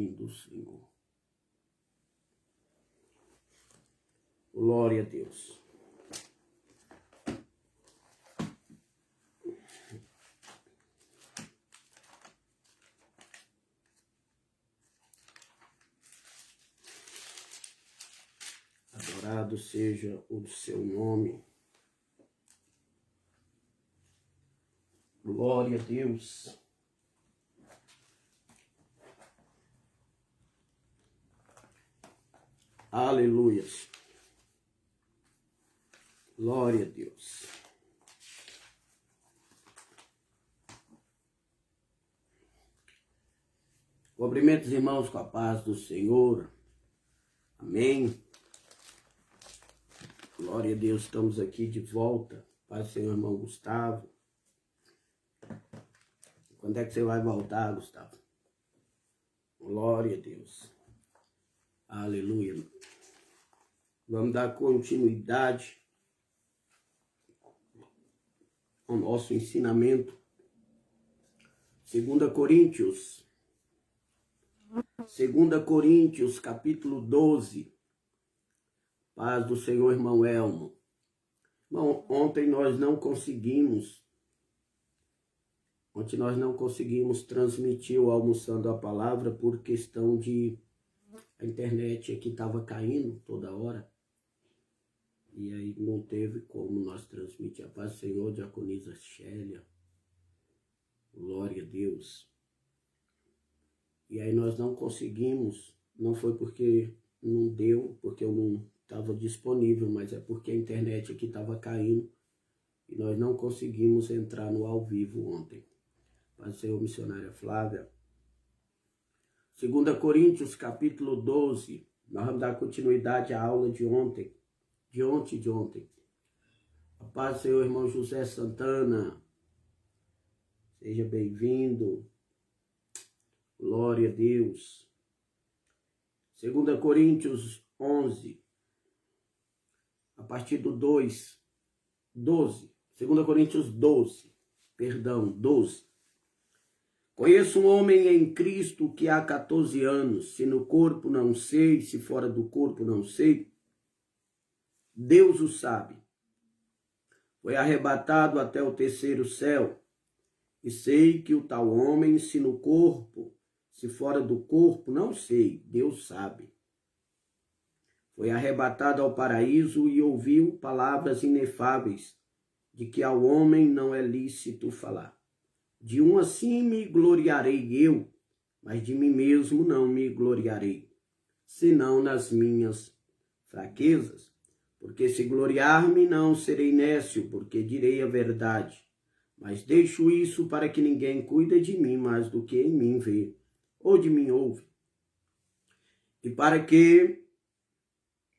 nome do Senhor. Glória a Deus. Adorado seja o seu nome. Glória a Deus. Aleluia. Glória a Deus. Cumprimento os irmãos com a paz do Senhor. Amém. Glória a Deus, estamos aqui de volta. Paz do Senhor, irmão Gustavo. Quando é que você vai voltar, Gustavo? Glória a Deus. Aleluia. Vamos dar continuidade ao nosso ensinamento. 2 Coríntios, capítulo 12. Paz do Senhor, irmão Elmo. Irmão, ontem nós não conseguimos transmitir o Almoçando a Palavra por questão de a internet aqui estava caindo toda hora. E aí não teve como nós transmitir. A paz do Senhor, diaconisa Chélia. Glória a Deus. E aí nós não conseguimos, não foi porque não deu, porque eu não estava disponível, mas é porque a internet aqui estava caindo e nós não conseguimos entrar no ao vivo ontem. Paz do Senhor, missionária Flávia. 2 Coríntios, capítulo 12. Nós vamos dar continuidade à aula de ontem. De ontem. A paz do Senhor, irmão José Santana. Seja bem-vindo. Glória a Deus. 2 Coríntios 11. A partir do 12. 2 Coríntios 12. 12. Conheço um homem em Cristo que há 14 anos, se no corpo não sei, se fora do corpo não sei, Deus o sabe. Foi arrebatado até o terceiro céu, e sei que o tal homem, se no corpo, se fora do corpo, não sei, Deus sabe. Foi arrebatado ao paraíso e ouviu palavras inefáveis, de que ao homem não é lícito falar. De um assim me gloriarei eu, mas de mim mesmo não me gloriarei, senão nas minhas fraquezas. Porque se gloriar-me não serei nécio, porque direi a verdade. Mas deixo isso para que ninguém cuide de mim mais do que em mim vê, ou de mim ouve. E para que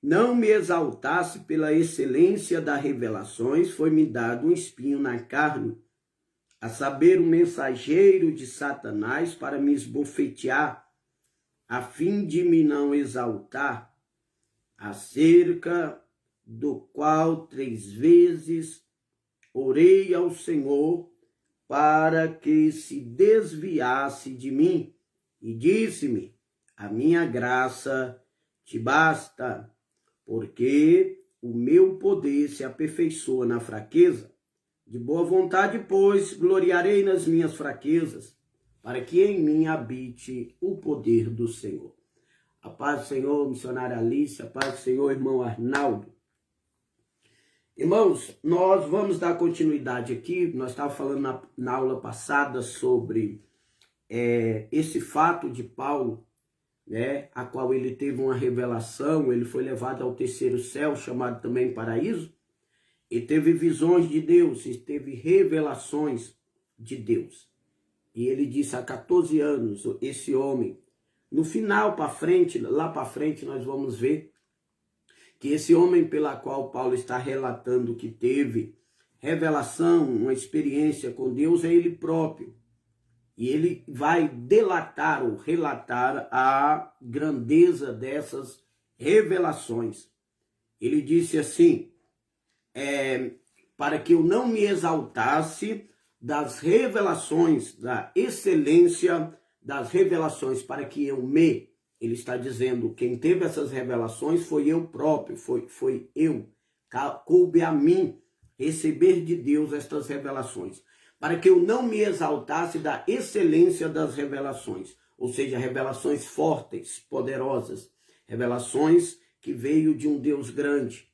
não me exaltasse pela excelência das revelações, foi-me dado um espinho na carne, a saber, o mensageiro de Satanás para me esbofetear, a fim de me não exaltar, acerca do qual 3 vezes orei ao Senhor para que se desviasse de mim, e disse-me, a minha graça te basta, porque o meu poder se aperfeiçoa na fraqueza. De boa vontade, pois, gloriarei nas minhas fraquezas, para que em mim habite o poder do Senhor. A paz do Senhor, missionária Alice, a paz do Senhor, irmão Arnaldo. Irmãos, nós vamos dar continuidade aqui. Nós estávamos falando na aula passada sobre esse fato de Paulo, né, a qual ele teve uma revelação, ele foi levado ao terceiro céu, chamado também paraíso, e teve visões de Deus, e teve revelações de Deus. E ele disse, há 14 anos, esse homem, no final para frente, lá para frente, nós vamos ver que esse homem pela qual Paulo está relatando que teve revelação, uma experiência com Deus, é ele próprio. E ele vai delatar ou relatar a grandeza dessas revelações. Ele disse assim, para que eu não me exaltasse das revelações, da excelência das revelações para que ele está dizendo, quem teve essas revelações foi eu próprio, foi eu. Coube a mim receber de Deus estas revelações, para que eu não me exaltasse da excelência das revelações, ou seja, revelações fortes, poderosas, revelações que veio de um Deus grande.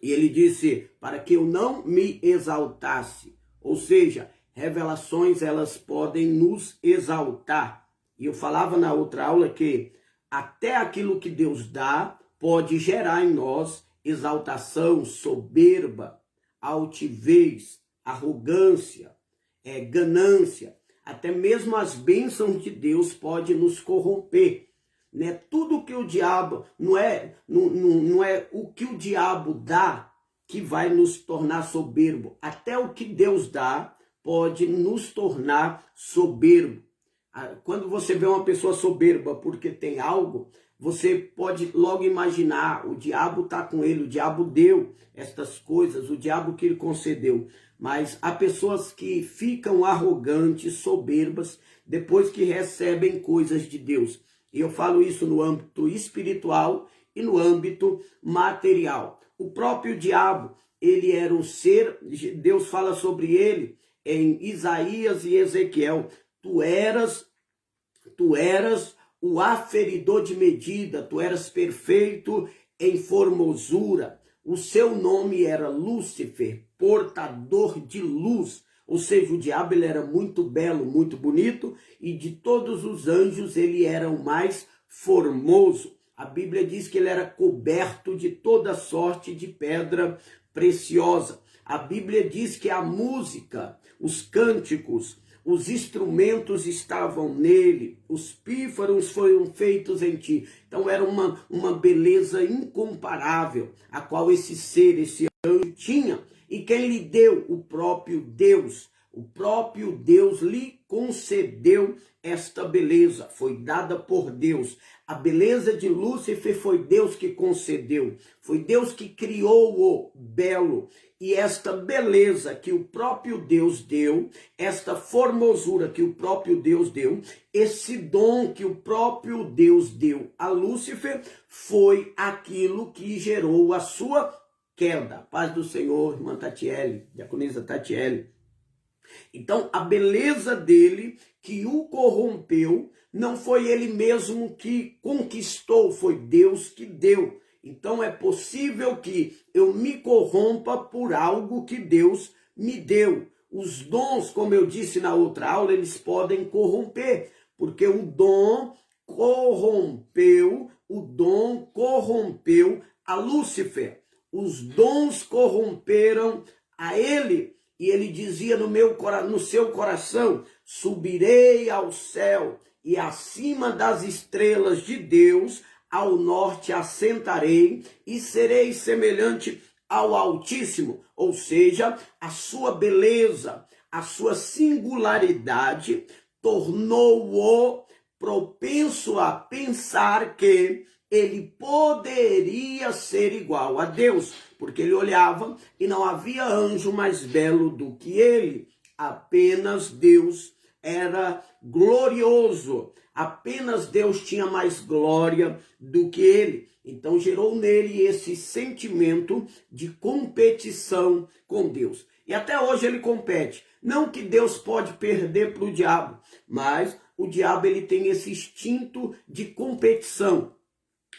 E ele disse, para que eu não me exaltasse, ou seja, revelações elas podem nos exaltar. E eu falava na outra aula que até aquilo que Deus dá pode gerar em nós exaltação, soberba, altivez, arrogância, ganância. Até mesmo as bênçãos de Deus podem nos corromper. Né? Tudo que o diabo, não é o que o diabo dá que vai nos tornar soberbo. Até o que Deus dá pode nos tornar soberbo. Quando você vê uma pessoa soberba porque tem algo, você pode logo imaginar, o diabo está com ele, o diabo deu estas coisas, o diabo que ele concedeu. Mas há pessoas que ficam arrogantes, soberbas, depois que recebem coisas de Deus. E eu falo isso no âmbito espiritual e no âmbito material. O próprio diabo, ele era um ser, Deus fala sobre ele em Isaías e Ezequiel, tu eras o aferidor de medida, tu eras perfeito em formosura. O seu nome era Lúcifer, portador de luz. Ou seja, o diabo ele era muito belo, muito bonito, e de todos os anjos ele era o mais formoso. A Bíblia diz que ele era coberto de toda sorte de pedra preciosa. A Bíblia diz que a música, os cânticos, os instrumentos estavam nele, os pífaros foram feitos em ti. Então era uma beleza incomparável, a qual esse ser, esse anjo tinha. E quem lhe deu? O próprio Deus. O próprio Deus lhe concedeu esta beleza, foi dada por Deus. A beleza de Lúcifer foi Deus que concedeu, foi Deus que criou o belo. E esta beleza que o próprio Deus deu, esta formosura que o próprio Deus deu, esse dom que o próprio Deus deu a Lúcifer, foi aquilo que gerou a sua queda. Paz do Senhor, irmã Tatiele, diaconisa Tatiele. Então, a beleza dele que o corrompeu, não foi ele mesmo que conquistou, foi Deus que deu. Então, é possível que eu me corrompa por algo que Deus me deu. Os dons, como eu disse na outra aula, eles podem corromper, porque o dom corrompeu a Lúcifer. Os dons corromperam a ele. E ele dizia no seu coração, subirei ao céu e acima das estrelas de Deus, ao norte assentarei e serei semelhante ao Altíssimo. Ou seja, a sua beleza, a sua singularidade tornou-o propenso a pensar que ele poderia ser igual a Deus, porque ele olhava e não havia anjo mais belo do que ele. Apenas Deus era glorioso, apenas Deus tinha mais glória do que ele. Então gerou nele esse sentimento de competição com Deus. E até hoje ele compete. Não que Deus pode perder para o diabo, mas o diabo ele tem esse instinto de competição.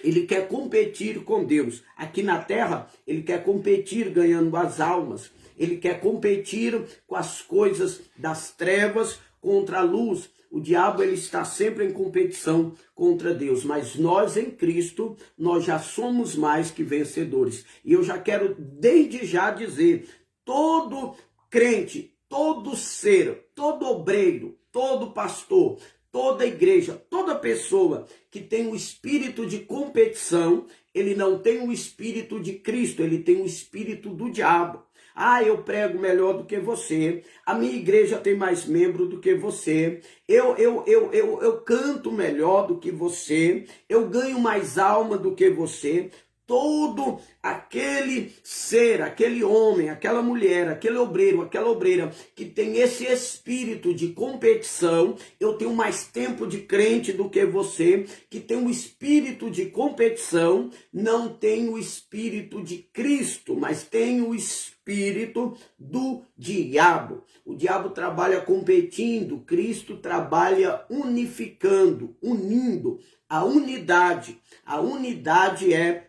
Ele quer competir com Deus. Aqui na terra, ele quer competir ganhando as almas. Ele quer competir com as coisas das trevas contra a luz. O diabo ele está sempre em competição contra Deus. Mas nós em Cristo, nós já somos mais que vencedores. E eu já quero desde já dizer, todo crente, todo ser, todo obreiro, todo pastor, toda igreja, toda pessoa que tem um espírito de competição, ele não tem o espírito de Cristo, ele tem o espírito do diabo. Ah, eu prego melhor do que você, a minha igreja tem mais membro do que você, eu canto melhor do que você, eu ganho mais alma do que você. todo aquele ser, aquele homem, aquela mulher, aquele obreiro, aquela obreira que tem esse espírito de competição, eu tenho mais tempo de crente do que você, que tem um espírito de competição, não tem o espírito de Cristo, mas tem o espírito do diabo. O diabo trabalha competindo, Cristo trabalha unificando, unindo a unidade. A unidade é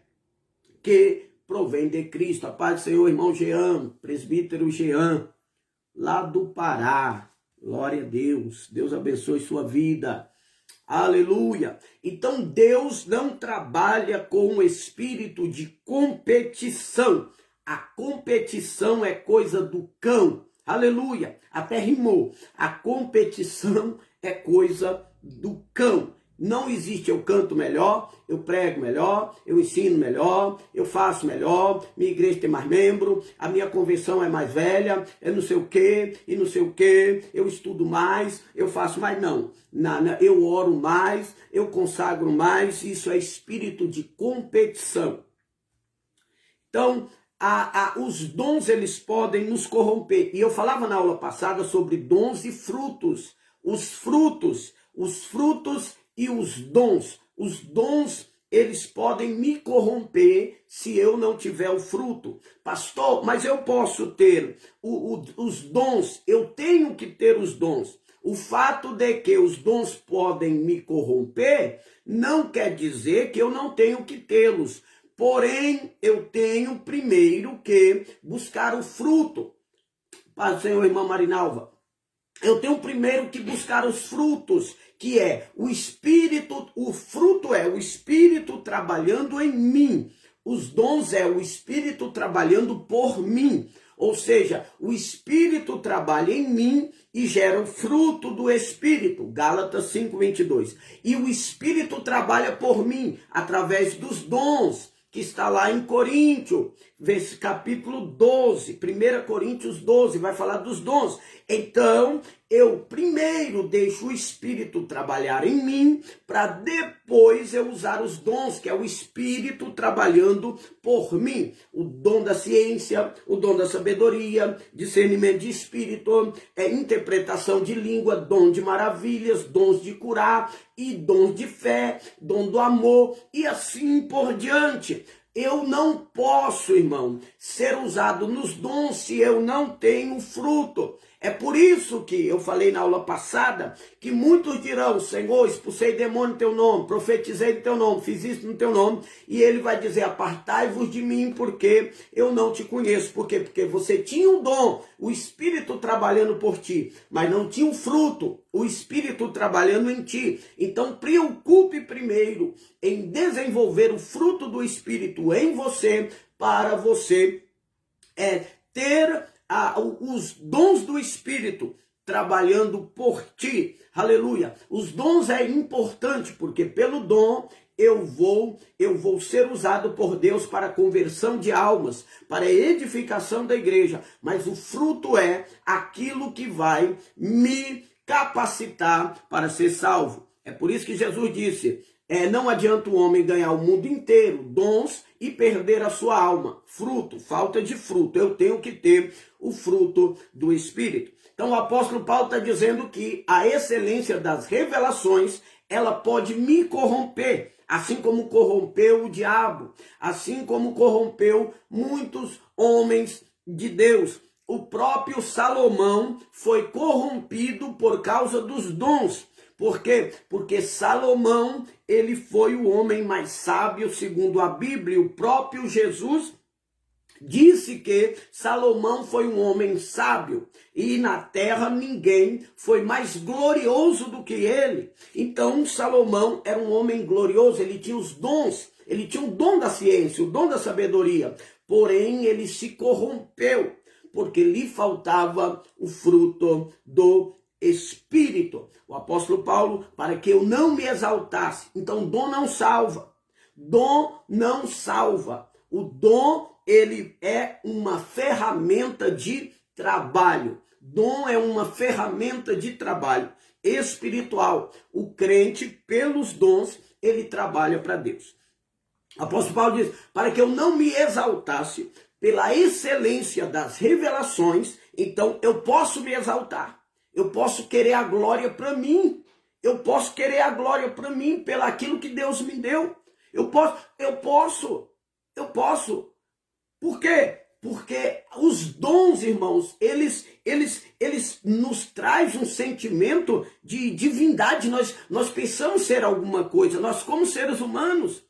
que provém de Cristo. A paz do Senhor, irmão Jean, presbítero Jean, lá do Pará. Glória a Deus. Deus abençoe sua vida. Aleluia. Então Deus não trabalha com o espírito de competição. A competição é coisa do cão. Aleluia. Até rimou. A competição é coisa do cão. Não existe eu canto melhor, eu prego melhor, eu ensino melhor, eu faço melhor, minha igreja tem mais membro, a minha convenção é mais velha, é não sei o quê, e não sei o quê, eu estudo mais, eu faço mais. Não, eu oro mais, eu consagro mais, isso é espírito de competição. Então, os dons, eles podem nos corromper. E eu falava na aula passada sobre dons e frutos. Os frutos e os dons. Os dons, eles podem me corromper se eu não tiver o fruto. Pastor, mas eu posso ter os dons, eu tenho que ter os dons. O fato de que os dons podem me corromper não quer dizer que eu não tenho que tê-los. Porém, eu tenho primeiro que buscar o fruto. Paz do Senhor, irmã Marinalva. Eu tenho primeiro que buscar os frutos, que é o Espírito, o fruto é o Espírito trabalhando em mim. Os dons é o Espírito trabalhando por mim. Ou seja, o Espírito trabalha em mim e gera o fruto do Espírito. Gálatas 5:22. E o Espírito trabalha por mim através dos dons, que está lá em Coríntios, capítulo 12, 1 Coríntios 12, vai falar dos dons. Então, eu primeiro deixo o Espírito trabalhar em mim, para depois eu usar os dons, que é o Espírito trabalhando por mim. O dom da ciência, o dom da sabedoria, discernimento de espírito, interpretação de língua, dom de maravilhas, dons de curar, e dons de fé, dom do amor, e assim por diante. Eu não posso, irmão, ser usado nos dons se eu não tenho fruto. É por isso que eu falei na aula passada que muitos dirão: Senhor, expulsei demônio em teu nome, profetizei no teu nome, fiz isso no teu nome. E ele vai dizer: apartai-vos de mim, porque eu não te conheço. Por quê? Porque você tinha um dom, o Espírito trabalhando por ti, mas não tinha um fruto, o Espírito trabalhando em ti. Então preocupe primeiro em desenvolver o fruto do Espírito em você, para você ter os dons do Espírito trabalhando por ti. Aleluia. Os dons é importante, porque pelo dom eu vou ser usado por Deus para a conversão de almas, para a edificação da igreja. Mas o fruto é aquilo que vai me capacitar para ser salvo. É por isso que Jesus disse: não adianta o homem ganhar o mundo inteiro, dons, e perder a sua alma. Fruto, falta de fruto. Eu tenho que ter o fruto do Espírito. Então o apóstolo Paulo está dizendo que a excelência das revelações, ela pode me corromper, assim como corrompeu o diabo, assim como corrompeu muitos homens de Deus. O próprio Salomão foi corrompido por causa dos dons. Por quê? Porque Salomão, ele foi o homem mais sábio, segundo a Bíblia. O próprio Jesus disse que Salomão foi um homem sábio, e na terra ninguém foi mais glorioso do que ele. Então Salomão era um homem glorioso, ele tinha os dons, ele tinha o dom da ciência, o dom da sabedoria, porém ele se corrompeu, porque lhe faltava o fruto do Espírito. O apóstolo Paulo, para que eu não me exaltasse. Então, dom não salva. Dom não salva. O dom, ele é uma ferramenta de trabalho. Dom é uma ferramenta de trabalho espiritual. O crente, pelos dons, ele trabalha para Deus. O apóstolo Paulo diz, para que eu não me exaltasse pela excelência das revelações, então eu posso me exaltar. Eu posso querer a glória para mim. Eu posso querer a glória para mim, pelo aquilo que Deus me deu. Eu posso. Por quê? Porque os dons, irmãos, eles nos trazem um sentimento de divindade. Nós pensamos ser alguma coisa. Nós, como seres humanos,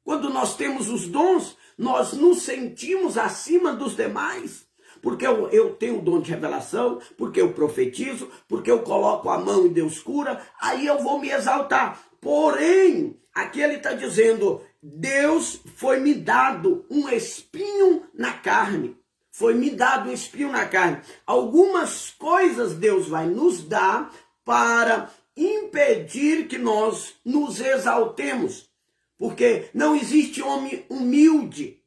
quando nós temos os dons, nós nos sentimos acima dos demais. Porque eu tenho o dom de revelação, porque eu profetizo, porque eu coloco a mão e Deus cura, aí eu vou me exaltar. Porém, aqui ele está dizendo, Deus foi-me dado um espinho na carne. Foi-me dado um espinho na carne. Algumas coisas Deus vai nos dar para impedir que nós nos exaltemos. Porque não existe homem humilde.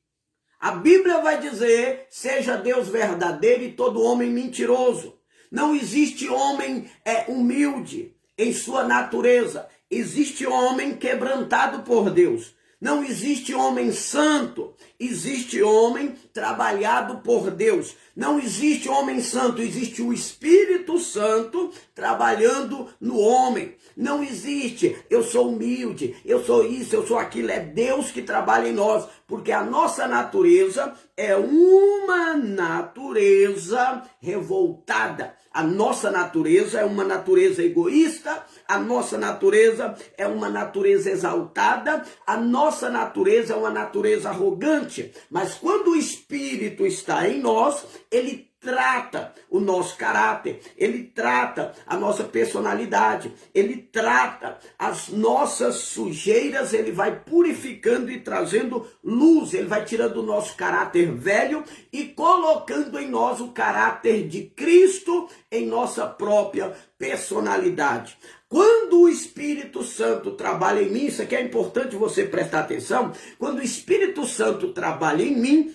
A Bíblia vai dizer, seja Deus verdadeiro e todo homem mentiroso. Não existe homem humilde em sua natureza. Existe homem quebrantado por Deus. Não existe homem santo, existe homem trabalhado por Deus. Não existe homem santo, existe o Espírito Santo trabalhando no homem. Não existe, eu sou humilde, eu sou isso, eu sou aquilo. É Deus que trabalha em nós, porque a nossa natureza é uma natureza revoltada. A nossa natureza é uma natureza egoísta, a nossa natureza é uma natureza exaltada, a nossa natureza é uma natureza arrogante. Mas quando o Espírito está em nós, ele trata o nosso caráter, ele trata a nossa personalidade, ele trata as nossas sujeiras, ele vai purificando e trazendo luz, ele vai tirando o nosso caráter velho e colocando em nós o caráter de Cristo em nossa própria personalidade. Quando o Espírito Santo trabalha em mim, isso aqui é importante você prestar atenção, quando o Espírito Santo trabalha em mim,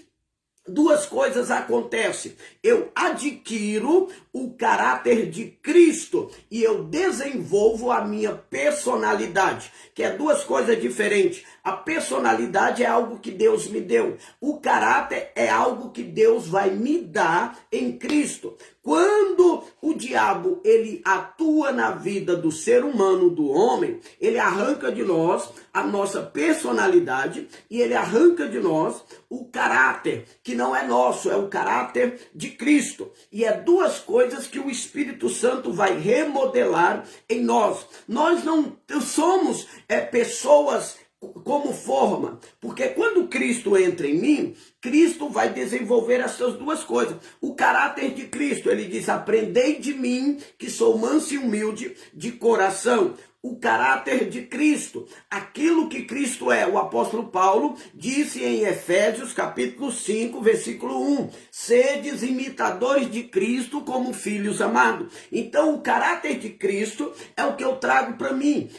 duas coisas acontecem. Eu adquiro o caráter de Cristo e eu desenvolvo a minha personalidade, que é duas coisas diferentes. A personalidade é algo que Deus me deu. O caráter é algo que Deus vai me dar em Cristo. Quando o diabo ele atua na vida do ser humano, do homem, ele arranca de nós a nossa personalidade e ele arranca de nós o caráter, que não é nosso, é o caráter de Cristo. E é duas coisas que o Espírito Santo vai remodelar em nós. Nós não somos pessoas como forma, porque quando Cristo entra em mim, Cristo vai desenvolver essas duas coisas. O caráter de Cristo, ele diz, aprendei de mim, que sou manso e humilde de coração. O caráter de Cristo, aquilo que Cristo é. O apóstolo Paulo disse em Efésios capítulo 5, versículo 1, sedes imitadores de Cristo como filhos amados. Então o caráter de Cristo é o que eu trago para mim.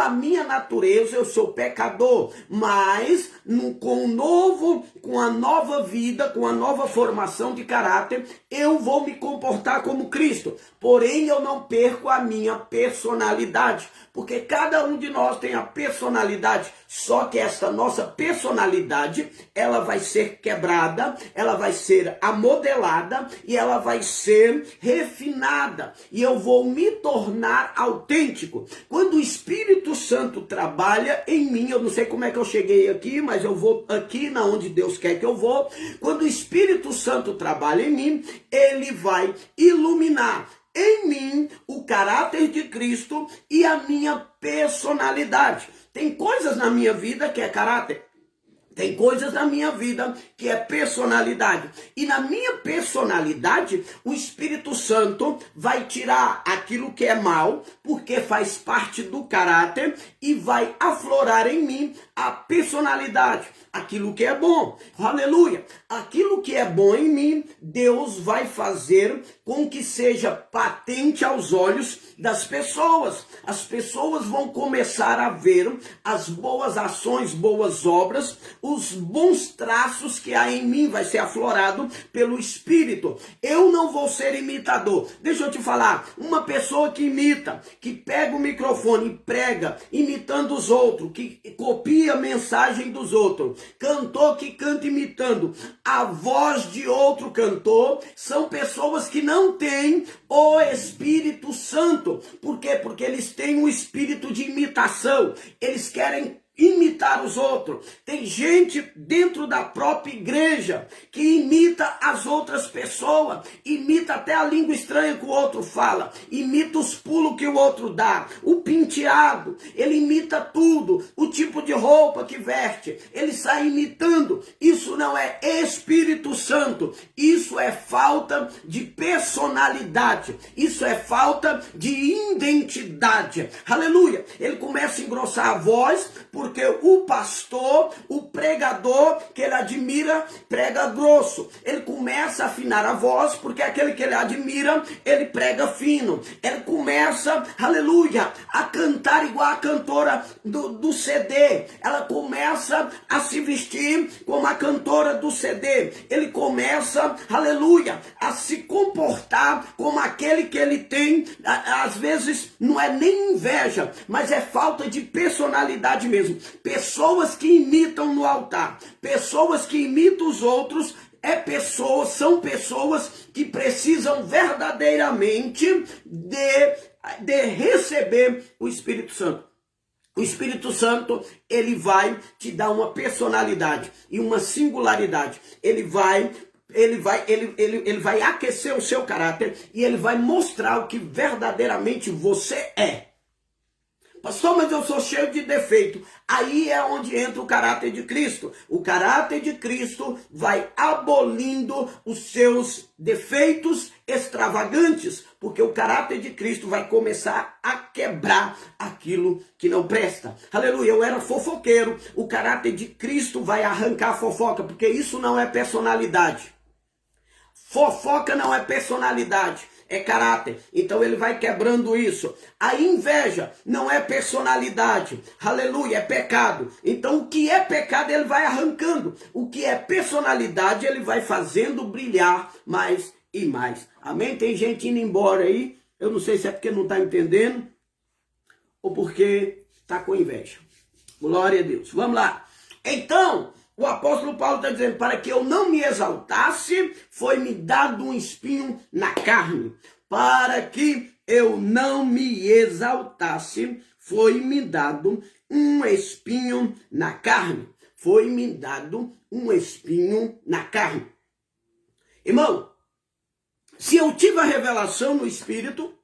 A minha natureza, eu sou pecador, mas com a nova vida, com a nova formação de caráter, eu vou me comportar como Cristo. Porém, eu não perco a minha personalidade. Porque cada um de nós tem a personalidade, só que essa nossa personalidade, ela vai ser quebrada, ela vai ser amodelada e ela vai ser refinada. E eu vou me tornar autêntico. Quando o Espírito Santo trabalha em mim, eu não sei como é que eu cheguei aqui, mas eu vou aqui na onde Deus quer que eu vou. Quando o Espírito Santo trabalha em mim, ele vai iluminar em mim o caráter de Cristo e a minha personalidade. Tem coisas na minha vida que é caráter. Tem coisas na minha vida que é personalidade. E na minha personalidade, o Espírito Santo vai tirar aquilo que é mal, porque faz parte do caráter, e vai aflorar em mim a personalidade, aquilo que é bom. Aleluia! Aquilo que é bom em mim, Deus vai fazer com que seja patente aos olhos das pessoas. As pessoas vão começar a ver as boas ações, boas obras, os bons traços que há em mim vai ser aflorado pelo Espírito. Eu não vou ser imitador. Deixa eu te falar, uma pessoa que imita, que pega o microfone e prega, imitando os outros, que copia a mensagem dos outros, cantor que canta imitando a voz de outro cantor, são pessoas que não têm o Espírito Santo. Por quê? Porque eles têm um espírito de imitação. Eles querem imitar os outros. Tem gente dentro da própria igreja que imita as outras pessoas, imita até a língua estranha que o outro fala, imita os pulos que o outro dá, o penteado, ele imita tudo, o tipo de roupa que veste, ele sai imitando. Isso não é Espírito Santo, isso é falta de personalidade, isso é falta de identidade. Aleluia! Ele começa a engrossar a voz, porque o pastor, o pregador que ele admira, prega grosso. Ele começa a afinar a voz, porque aquele que ele admira, ele prega fino. Ele começa, aleluia, a cantar igual a cantora do CD. Ela começa a se vestir como a cantora do CD. Ele começa, aleluia, a se comportar como aquele que ele tem. Às vezes não é nem inveja, mas é falta de personalidade mesmo. Pessoas que imitam no altar, pessoas que imitam os outros, são pessoas que precisam verdadeiramente de receber o Espírito Santo. O Espírito Santo, ele vai te dar uma personalidade e uma singularidade. Ele vai aquecer o seu caráter e ele vai mostrar o que verdadeiramente você é. Pastor, mas eu sou cheio de defeito. Aí é onde entra o caráter de Cristo. O caráter de Cristo vai abolindo os seus defeitos extravagantes, porque o caráter de Cristo vai começar a quebrar aquilo que não presta. Aleluia, eu era fofoqueiro. O caráter de Cristo vai arrancar a fofoca, porque isso não é personalidade. Fofoca não é personalidade, é caráter. Então ele vai quebrando isso. A inveja não é personalidade. Aleluia, é pecado. Então o que é pecado ele vai arrancando. O que é personalidade ele vai fazendo brilhar mais e mais. Amém? Tem gente indo embora aí. Eu não sei se é porque não está entendendo ou porque está com inveja. Glória a Deus. Vamos lá. Então, o apóstolo Paulo está dizendo, para que eu não me exaltasse, foi-me dado um espinho na carne. Para que eu não me exaltasse, foi-me dado um espinho na carne. Foi-me dado um espinho na carne. Irmão, se eu tive a revelação no Espírito,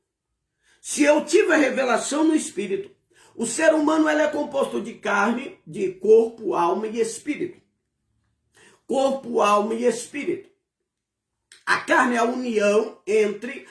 o ser humano ele é composto de carne, de corpo, alma e espírito. Corpo, alma e espírito. A carne é a união entre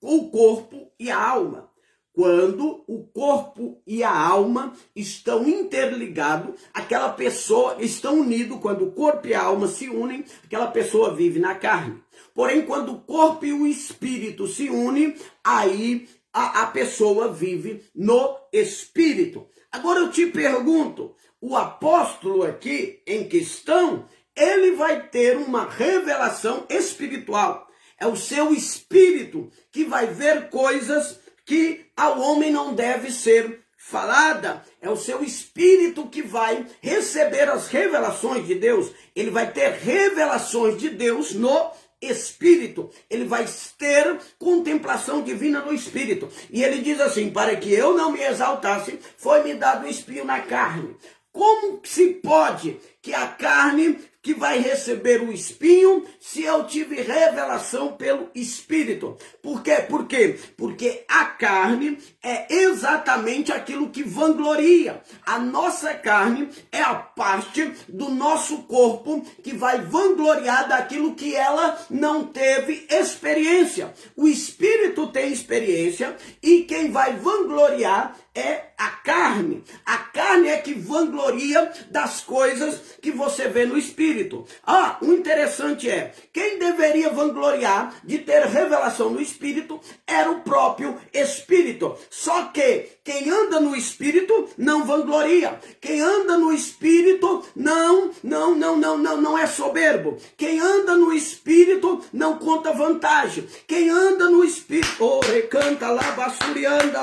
o corpo e a alma. Quando o corpo e a alma estão interligados, aquela pessoa estão unidos. Quando o corpo e a alma se unem, aquela pessoa vive na carne. Porém, quando o corpo e o espírito se unem, aí a pessoa vive no espírito. Agora eu te pergunto, o apóstolo aqui em questão, ele vai ter uma revelação espiritual. É o seu espírito que vai ver coisas que ao homem não deve ser falada. É o seu espírito que vai receber as revelações de Deus. Ele vai ter revelações de Deus no espírito. Ele vai ter contemplação divina no espírito. E ele diz assim, para que eu não me exaltasse, foi-me dado um espinho na carne. Como se pode que a carne que vai receber o espinho se eu tive revelação pelo Espírito? Por quê? Por quê? Porque a carne é exatamente aquilo que vangloria. A nossa carne é a parte do nosso corpo que vai vangloriar daquilo que ela não teve experiência. O Espírito tem experiência e quem vai vangloriar é a carne. A carne carne é que vangloria das coisas que você vê no espírito. O interessante é, quem deveria vangloriar de ter revelação no espírito era o próprio espírito. Só que quem anda no espírito não vangloria. Quem anda no espírito não é soberbo. Quem anda no espírito não conta vantagem. Quem anda no espírito, recanta labassurianda,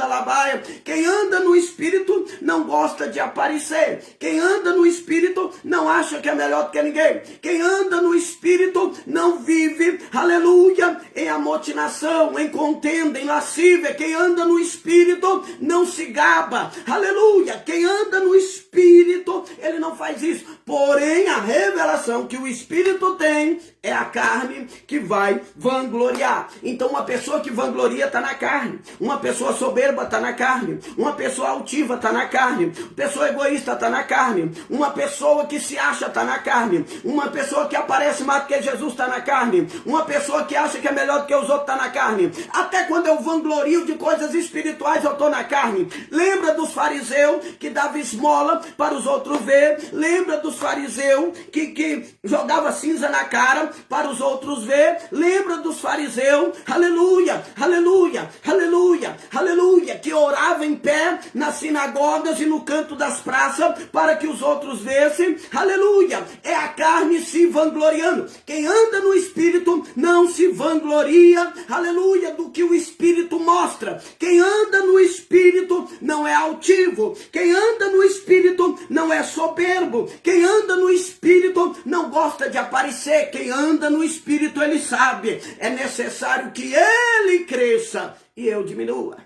labaia. Quem anda no espírito não gosta de aparecer. Quem anda no espírito não acha que é melhor do que ninguém. Quem anda no espírito não vive, aleluia, em amotinação, em contenda, em lascívia. Quem anda no espírito não se gaba, aleluia. Quem anda no espírito, ele não faz isso. Porém, a revelação que o espírito tem é a carne que vai vangloriar. Então, uma pessoa que vangloria está na carne. Uma pessoa soberba está na carne. Uma pessoa altiva está na carne. Uma pessoa egoísta está na carne. Uma pessoa que se acha está na carne. Uma pessoa que aparece mais do que Jesus está na carne. Uma pessoa que acha que é melhor do que os outros está na carne. Até quando eu vanglorio de coisas espirituais, eu estou na carne. Lembra dos fariseus que davam esmola para os outros ver? Lembra dos fariseus que jogava cinza na cara para os outros ver? Lembra dos fariseus, aleluia, aleluia, aleluia, aleluia, que orava em pé nas sinagogas e no canto das praças para que os outros vissem? Aleluia, é a carne se vangloriando. Quem anda no espírito não se vangloria, aleluia, do que o espírito mostra. Quem anda no espírito não é altivo. Quem anda no espírito não é soberbo. Quem anda no espírito não gosta de aparecer. Quem anda no espírito, ele sabe, é necessário que ele cresça e eu diminua.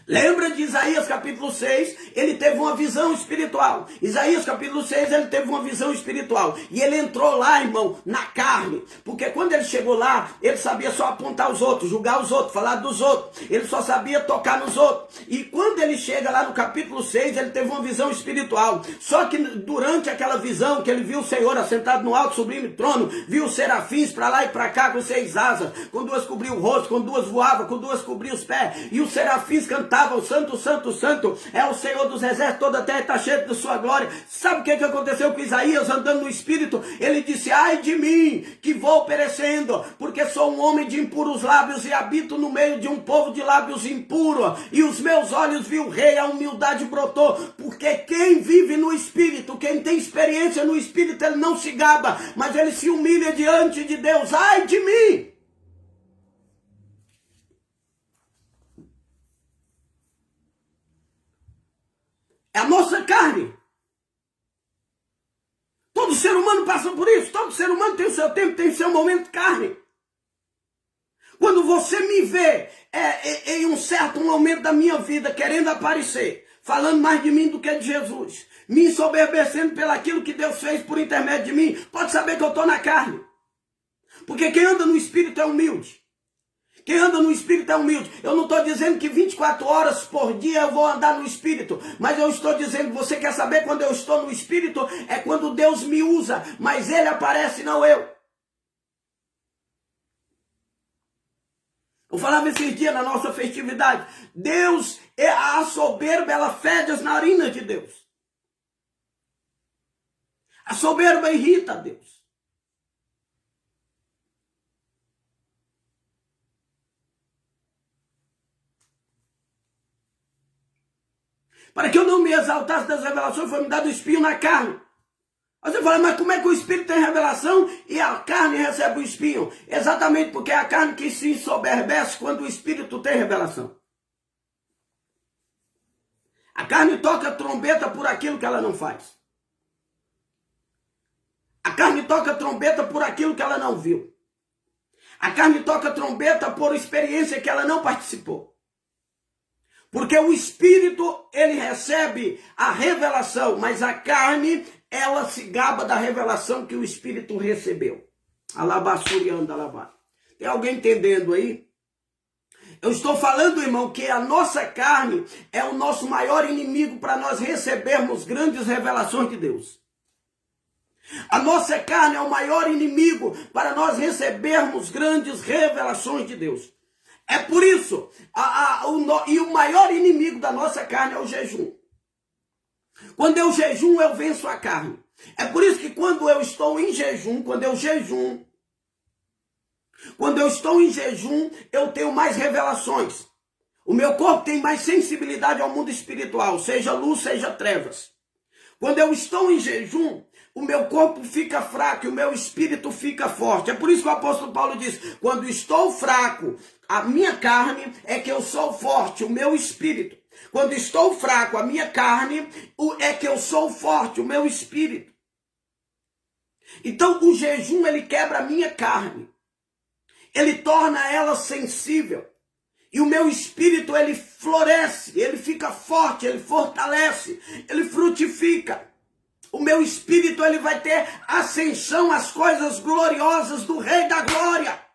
Lembra de Isaías capítulo 6? Ele teve uma visão espiritual. Isaías capítulo 6, ele teve uma visão espiritual. E ele entrou lá, irmão, na carne. Porque quando ele chegou lá, ele sabia só apontar os outros, julgar os outros, falar dos outros. Ele só sabia tocar nos outros. E quando ele chega lá no capítulo 6, ele teve uma visão espiritual. Só que durante aquela visão, que ele viu o Senhor assentado no alto sublime trono, viu os serafins para lá e para cá com 6 asas, com 2 cobriam o rosto, com 2 voavam, com 2 cobriam os pés. E os serafins cantavam: o santo, santo, santo é o Senhor dos exércitos, toda a terra está cheia de sua glória. Sabe o que aconteceu com Isaías andando no espírito? Ele disse: ai de mim, que vou perecendo, porque sou um homem de impuros lábios e habito no meio de um povo de lábios impuros, e os meus olhos viu o rei, a humildade brotou. Porque quem vive no espírito, quem tem experiência no espírito, ele não se gaba, mas ele se humilha diante de Deus. Ai de mim! É a nossa carne. Todo ser humano passa por isso. Todo ser humano tem o seu tempo, tem o seu momento de carne. Quando você me vê em um certo momento da minha vida querendo aparecer, falando mais de mim do que de Jesus, me ensoberbecendo pelaquilo que Deus fez por intermédio de mim, pode saber que eu estou na carne. Porque quem anda no espírito é humilde. Quem anda no espírito é humilde. Eu não estou dizendo que 24 horas por dia eu vou andar no espírito, mas eu estou dizendo, você quer saber quando eu estou no espírito? É quando Deus me usa, mas ele aparece, não eu. Eu falava esses dias na nossa festividade, Deus, a soberba, ela fede as narinas de Deus. A soberba irrita a Deus. Para que eu não me exaltasse das revelações, foi me dado o espinho na carne. Aí você fala, mas como é que o espírito tem revelação e a carne recebe o espinho? Exatamente porque é a carne que se ensoberbece quando o espírito tem revelação. A carne toca trombeta por aquilo que ela não faz. A carne toca trombeta por aquilo que ela não viu. A carne toca trombeta por experiência que ela não participou. Porque o espírito, ele recebe a revelação, mas a carne, ela se gaba da revelação que o espírito recebeu. Alabassurianda, alabá. Tem alguém entendendo aí? Eu estou falando, irmão, que a nossa carne é o nosso maior inimigo para nós recebermos grandes revelações de Deus. A nossa carne é o maior inimigo para nós recebermos grandes revelações de Deus. É por isso, o maior inimigo da nossa carne é o jejum. Quando eu jejum, eu venço a carne. É por isso que quando eu estou em jejum, quando eu estou em jejum, eu tenho mais revelações. O meu corpo tem mais sensibilidade ao mundo espiritual, seja luz, seja trevas. Quando eu estou em jejum, o meu corpo fica fraco e o meu espírito fica forte. É por isso que o apóstolo Paulo diz, quando estou fraco, a minha carne é que eu sou forte, o meu espírito. Quando estou fraco, a minha carne é que eu sou forte, o meu espírito. Então o jejum, ele quebra a minha carne. Ele torna ela sensível. E o meu espírito, ele floresce, ele fica forte, ele fortalece, ele frutifica. O meu espírito, ele vai ter ascensão às coisas gloriosas do Rei da Glória.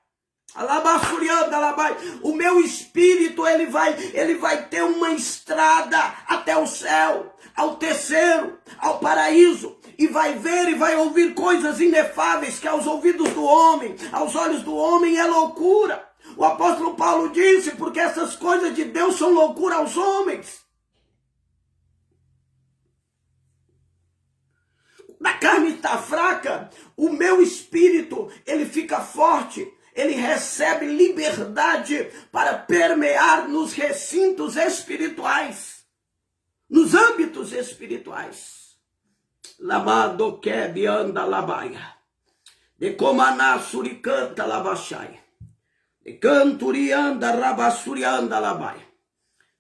O meu espírito, ele vai ter uma estrada até o céu, ao terceiro, ao paraíso. E vai ver e vai ouvir coisas inefáveis que aos ouvidos do homem, aos olhos do homem é loucura. O apóstolo Paulo disse, porque essas coisas de Deus são loucura aos homens. A carne está fraca, o meu espírito, ele fica forte. Ele recebe liberdade para permear nos recintos espirituais, nos âmbitos espirituais. Lamado que anda labaia, de comaná suricanta labachai, de canturianda rabassurianda labaia,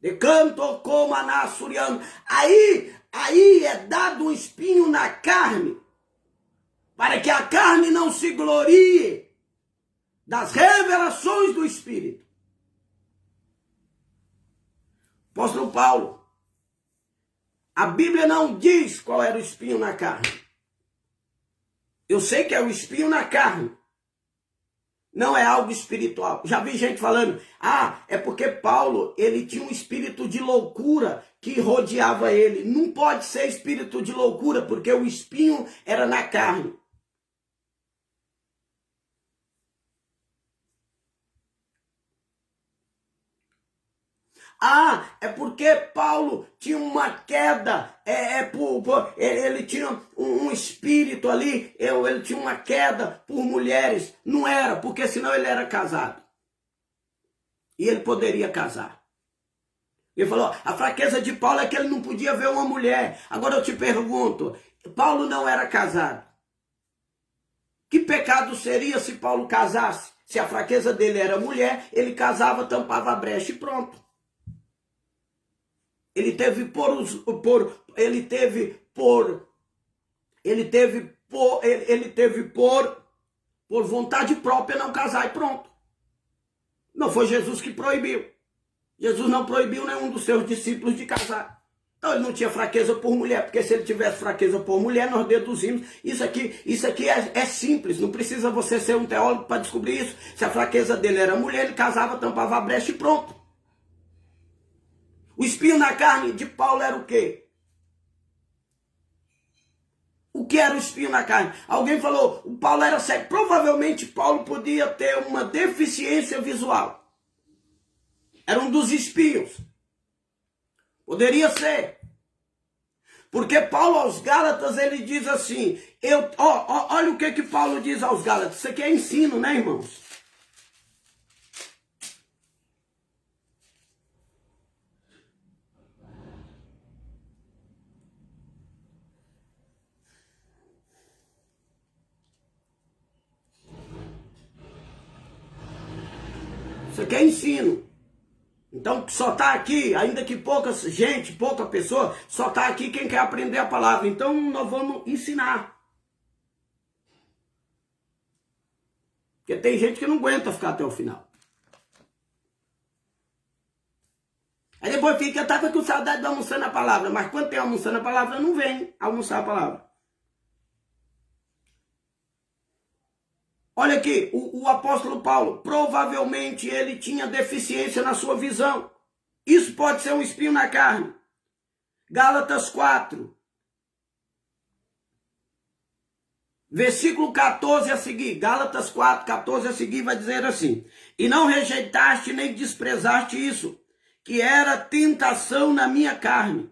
de canto comaná surianda. Aí é dado um espinho na carne, para que a carne não se glorie das revelações do Espírito. Apóstolo Paulo, a Bíblia não diz qual era o espinho na carne. Eu sei que é o espinho na carne. Não é algo espiritual. Já vi gente falando, é porque Paulo, ele tinha um espírito de loucura que rodeava ele. Não pode ser espírito de loucura, porque o espinho era na carne. É porque Paulo tinha uma queda, ele tinha um espírito ali, ele tinha uma queda por mulheres. Não era, porque senão ele era casado. E ele poderia casar. Ele falou, a fraqueza de Paulo é que ele não podia ver uma mulher. Agora eu te pergunto, Paulo não era casado. Que pecado seria se Paulo casasse? Se a fraqueza dele era mulher, ele casava, tampava a brecha e pronto. Ele teve por vontade própria não casar e pronto. Não foi Jesus que proibiu. Jesus não proibiu nenhum dos seus discípulos de casar. Então ele não tinha fraqueza por mulher, porque se ele tivesse fraqueza por mulher, nós deduzimos. Isso aqui é simples, não precisa você ser um teólogo para descobrir isso. Se a fraqueza dele era mulher, ele casava, tampava a brecha e pronto. O espinho na carne de Paulo era o quê? O que era o espinho na carne? Alguém falou, o Paulo era cego. Provavelmente Paulo podia ter uma deficiência visual. Era um dos espinhos. Poderia ser. Porque Paulo aos Gálatas, ele diz assim, olha o que Paulo diz aos Gálatas. Isso aqui é ensino, né, irmãos? Isso aqui é ensino. Então só está aqui, ainda que pouca gente, pouca pessoa, só está aqui quem quer aprender a palavra. Então nós vamos ensinar. Porque tem gente que não aguenta ficar até o final. Aí depois fica, eu estava com saudade de almoçando a palavra, mas quando tem almoçando a palavra, não vem almoçar a palavra. Olha aqui, o apóstolo Paulo, provavelmente ele tinha deficiência na sua visão. Isso pode ser um espinho na carne. Gálatas 4. Versículo 14 a seguir. Gálatas 4, 14 a seguir vai dizer assim. E não rejeitaste nem desprezaste isso, que era tentação na minha carne.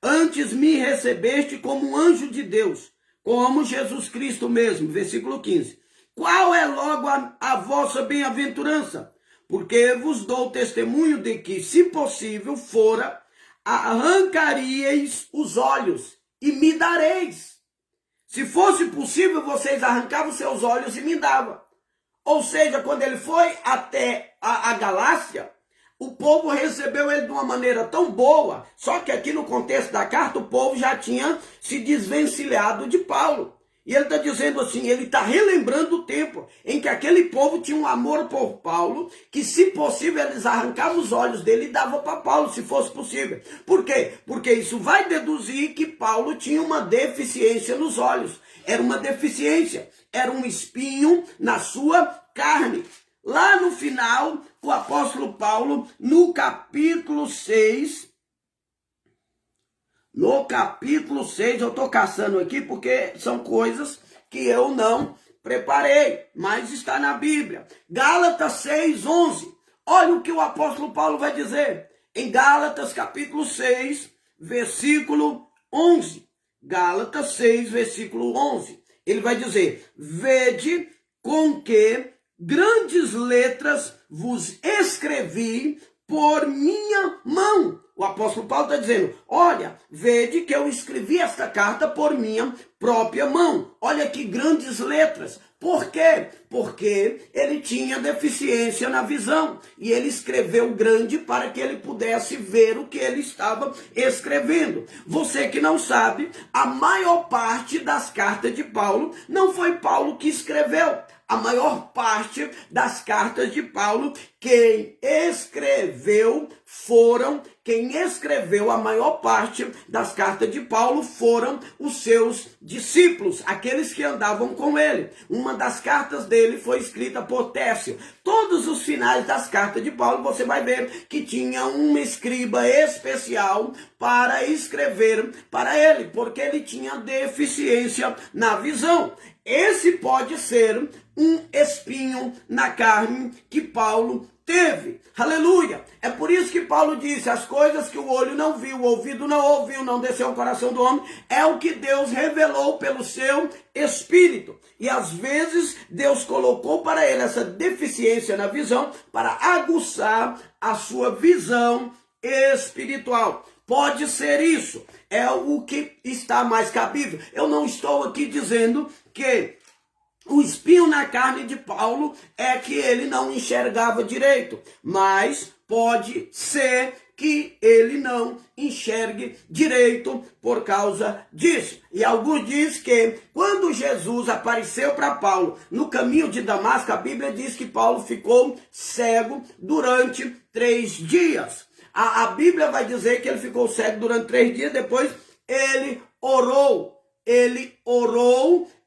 antes me recebeste como um anjo de Deus, como Jesus Cristo mesmo. Versículo 15. Qual é logo a vossa bem-aventurança? Porque vos dou testemunho de que, se possível fora, arrancaríeis os olhos e me dareis. Se fosse possível, vocês arrancavam seus olhos e me davam. Ou seja, quando ele foi até a Galácia, o povo recebeu ele de uma maneira tão boa, só que aqui no contexto da carta, o povo já tinha se desvencilhado de Paulo. E ele está dizendo assim, ele está relembrando o tempo em que aquele povo tinha um amor por Paulo, que se possível eles arrancavam os olhos dele e davam para Paulo, se fosse possível. Por quê? Porque isso vai deduzir que Paulo tinha uma deficiência nos olhos. Era uma deficiência, era um espinho na sua carne. Lá no final, o apóstolo Paulo, no capítulo 6, eu estou caçando aqui porque são coisas que eu não preparei, mas está na Bíblia. Gálatas 6, 11. Olha o que o apóstolo Paulo vai dizer. Em Gálatas capítulo 6, versículo 11. Gálatas 6, versículo 11. Ele vai dizer, vede com que grandes letras vos escrevi por minha mão. O apóstolo Paulo está dizendo, olha, vede que eu escrevi esta carta por minha própria mão. Olha que grandes letras. Por quê? Porque ele tinha deficiência na visão. E ele escreveu grande para que ele pudesse ver o que ele estava escrevendo. Você que não sabe, a maior parte das cartas de Paulo não foi Paulo que escreveu. A maior parte das cartas de Paulo, quem escreveu a maior parte das cartas de Paulo foram os seus discípulos, aqueles que andavam com ele. Uma das cartas dele foi escrita por Tércio. Todos os finais das cartas de Paulo, você vai ver que tinha um escriba especial para escrever para ele, porque ele tinha deficiência na visão. Esse pode ser um espinho na carne que Paulo teve. Aleluia! É por isso que Paulo disse, as coisas que o olho não viu, o ouvido não ouviu, não desceu ao coração do homem, é o que Deus revelou pelo seu Espírito. E às vezes Deus colocou para ele essa deficiência na visão para aguçar a sua visão espiritual. Pode ser isso, é o que está mais cabível. Eu não estou aqui dizendo que o espinho na carne de Paulo é que ele não enxergava direito, mas pode ser que ele não enxergue direito por causa disso. E alguns dizem que quando Jesus apareceu para Paulo no caminho de Damasco, a Bíblia diz que Paulo ficou cego durante 3 dias. A Bíblia vai dizer que ele ficou cego durante 3 dias, depois ele orou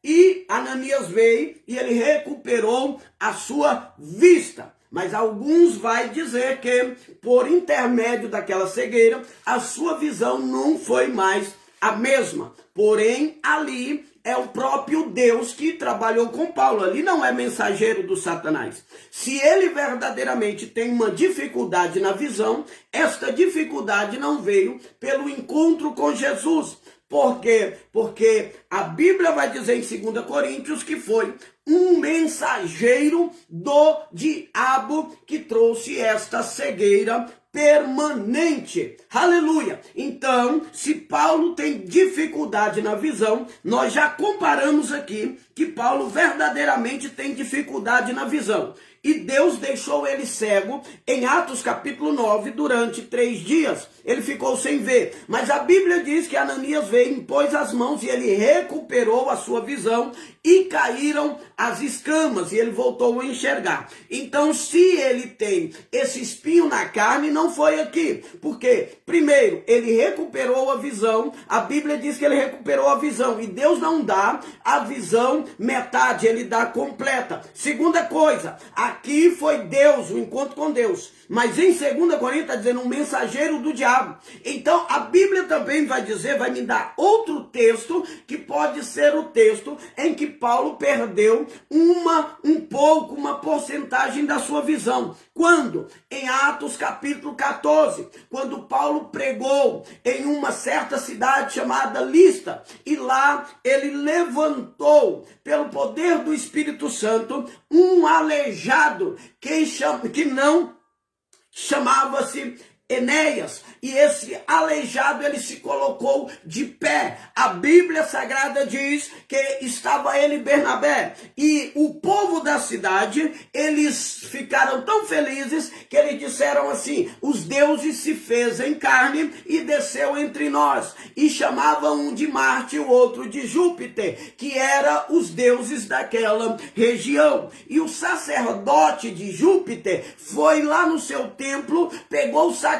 e Ananias veio e ele recuperou a sua vista. Mas alguns vai dizer que por intermédio daquela cegueira, a sua visão não foi mais a mesma. Porém, ali é o próprio Deus que trabalhou com Paulo. Ali não é mensageiro do Satanás. Se ele verdadeiramente tem uma dificuldade na visão, esta dificuldade não veio pelo encontro com Jesus. Por quê? Porque a Bíblia vai dizer em 2 Coríntios que foi um mensageiro do diabo que trouxe esta cegueira permanente. Aleluia! Então, se Paulo tem dificuldade na visão, nós já comparamos aqui que Paulo verdadeiramente tem dificuldade na visão. E Deus deixou ele cego em Atos capítulo 9 durante 3 dias. Ele ficou sem ver. Mas a Bíblia diz que Ananias veio, impôs as mãos e ele recuperou a sua visão e caíram as escamas e ele voltou a enxergar. Então, se ele tem esse espinho na carne, não foi aqui. Porque, primeiro, ele recuperou a visão. A Bíblia diz que ele recuperou a visão. E Deus não dá a visão metade, ele dá completa. Segunda coisa, aqui foi Deus, o encontro com Deus. Mas em 2 Coríntios está dizendo um mensageiro do diabo. Então a Bíblia também vai dizer, vai me dar outro texto, que pode ser o texto em que Paulo perdeu uma porcentagem da sua visão. Quando? Em Atos capítulo 14, quando Paulo pregou em uma certa certa cidade chamada Listra, e lá ele levantou, pelo poder do Espírito Santo, um aleijado que não chamava-se Enéas, e esse aleijado ele se colocou de pé. A Bíblia Sagrada diz que estava ele e Bernabé, e o povo da cidade, eles ficaram tão felizes que eles disseram assim: os deuses se fez em carne e desceu entre nós, e chamavam um de Marte e o outro de Júpiter, que eram os deuses daquela região. E o sacerdote de Júpiter foi lá no seu templo, pegou os sacrifícios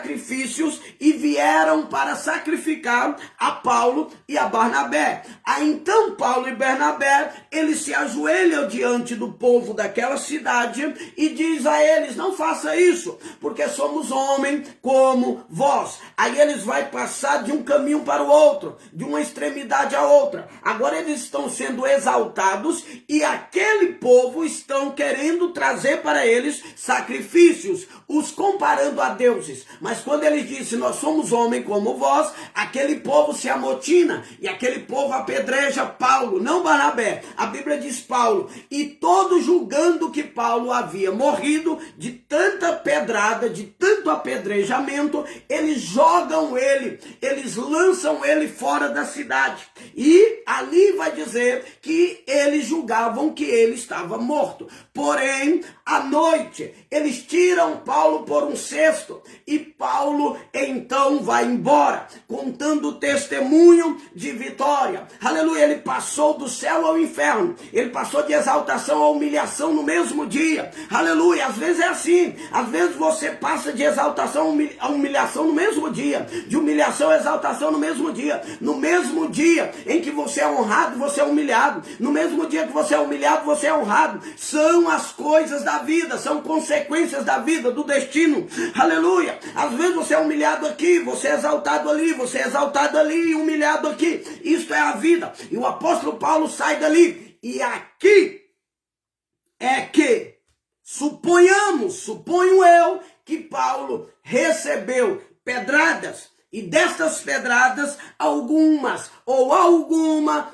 e vieram para sacrificar a Paulo e a Barnabé. Aí então Paulo e Bernabé, eles se ajoelham diante do povo daquela cidade e diz a eles: não faça isso, porque somos homens como vós. Aí eles vão passar de um caminho para o outro, de uma extremidade a outra. Agora eles estão sendo exaltados e aquele povo estão querendo trazer para eles sacrifícios, os comparando a deuses. Mas quando eles dizem: nós somos homens como vós, aquele povo se amotina e aquele povo apedreja Paulo, não Barnabé. A Bíblia diz Paulo, e todos julgando que Paulo havia morrido de tanta pedrada, de tanto apedrejamento, eles jogam ele, eles lançam ele fora da cidade. E ali vai dizer que eles julgavam que ele estava morto. Porém, à noite, eles tiram Paulo por um cesto e Paulo então vai embora, contando o testemunho de vitória. Aleluia, ele passou do céu ao inferno, ele passou de exaltação à humilhação no mesmo dia. Aleluia, às vezes é assim, às vezes você passa de exaltação à humilhação no mesmo dia, de humilhação à exaltação no mesmo dia em que você é honrado, você é humilhado, no mesmo dia que você é humilhado, você é honrado. São as coisas da vida, são consequências da vida, do destino. Aleluia, às vezes você é humilhado aqui, você é exaltado ali, você é exaltado ali e humilhado aqui. Isto é a vida. E o apóstolo Paulo sai dali. E aqui é que suponho eu, que Paulo recebeu pedradas. E destas pedradas, alguma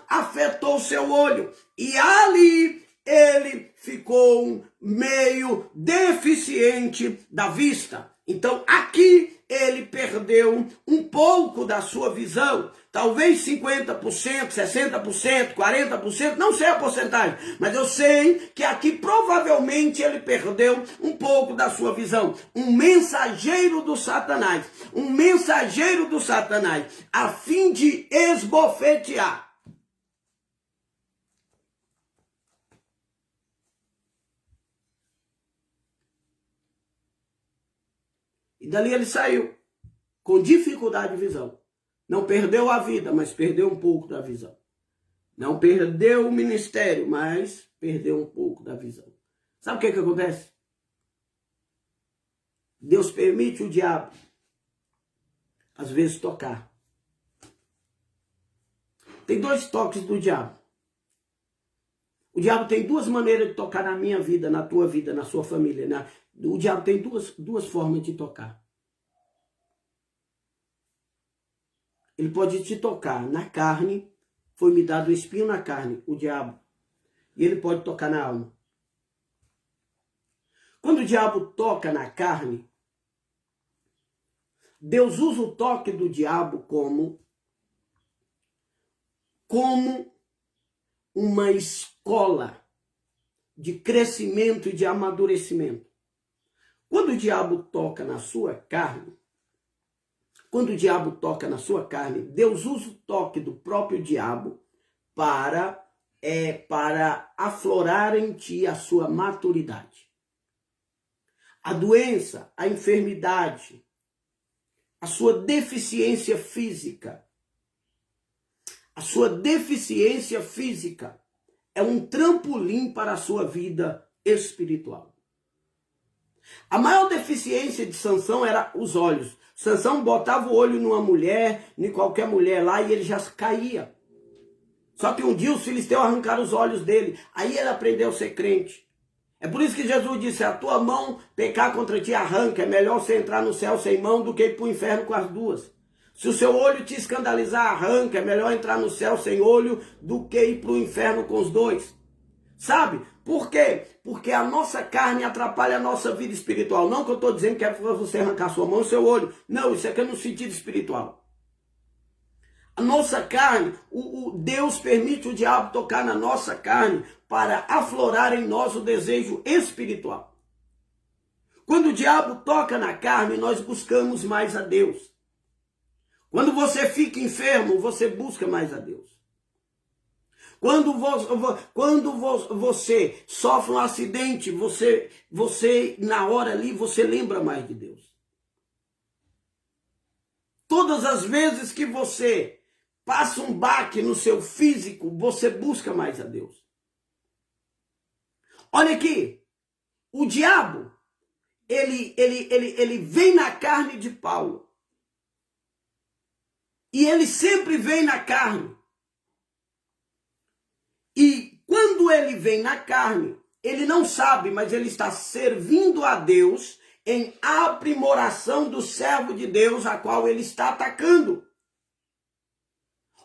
afetou seu olho. E ali ele ficou meio deficiente da vista. Então aqui ele perdeu um pouco da sua visão. Talvez 50%, 60%, 40%, não sei a porcentagem, mas eu sei que aqui provavelmente ele perdeu um pouco da sua visão. Um mensageiro do Satanás, a fim de esbofetear. E dali ele saiu com dificuldade de visão. Não perdeu a vida, mas perdeu um pouco da visão. Não perdeu o ministério, mas perdeu um pouco da visão. Sabe o que acontece? Deus permite o diabo, às vezes, tocar. Tem 2 toques do diabo. O diabo tem 2 maneiras de tocar na minha vida, na tua vida, na sua família. O diabo tem duas formas de tocar. Ele pode te tocar na carne, foi-me dado o espinho na carne, o diabo. E ele pode tocar na alma. Quando o diabo toca na carne, Deus usa o toque do diabo como uma escola de crescimento e de amadurecimento. Quando o diabo toca na sua carne, Deus usa o toque do próprio diabo para aflorar em ti a sua maturidade. A doença, a enfermidade, a sua deficiência física. A sua deficiência física é um trampolim para a sua vida espiritual. A maior deficiência de Sansão era os olhos. Sansão botava o olho numa mulher, em qualquer mulher lá, e ele já caía. Só que um dia os filisteus arrancaram os olhos dele. Aí ele aprendeu a ser crente. É por isso que Jesus disse: a tua mão pecar contra ti, arranca. É melhor você entrar no céu sem mão do que ir para o inferno com as 2. Se o seu olho te escandalizar, arranca. É melhor entrar no céu sem olho do que ir para o inferno com os dois. Sabe? Por quê? Porque a nossa carne atrapalha a nossa vida espiritual. Não que eu estou dizendo que é para você arrancar sua mão e seu olho. Não, isso aqui é no sentido espiritual. A nossa carne, Deus permite o diabo tocar na nossa carne para aflorar em nós o desejo espiritual. Quando o diabo toca na carne, nós buscamos mais a Deus. Quando você fica enfermo, você busca mais a Deus. Quando você sofre um acidente, você na hora ali, você lembra mais de Deus. Todas as vezes que você passa um baque no seu físico, você busca mais a Deus. Olha aqui, o diabo, ele vem na carne de Paulo. E ele sempre vem na carne. E quando ele vem na carne, ele não sabe, mas ele está servindo a Deus em aprimoração do servo de Deus a qual ele está atacando.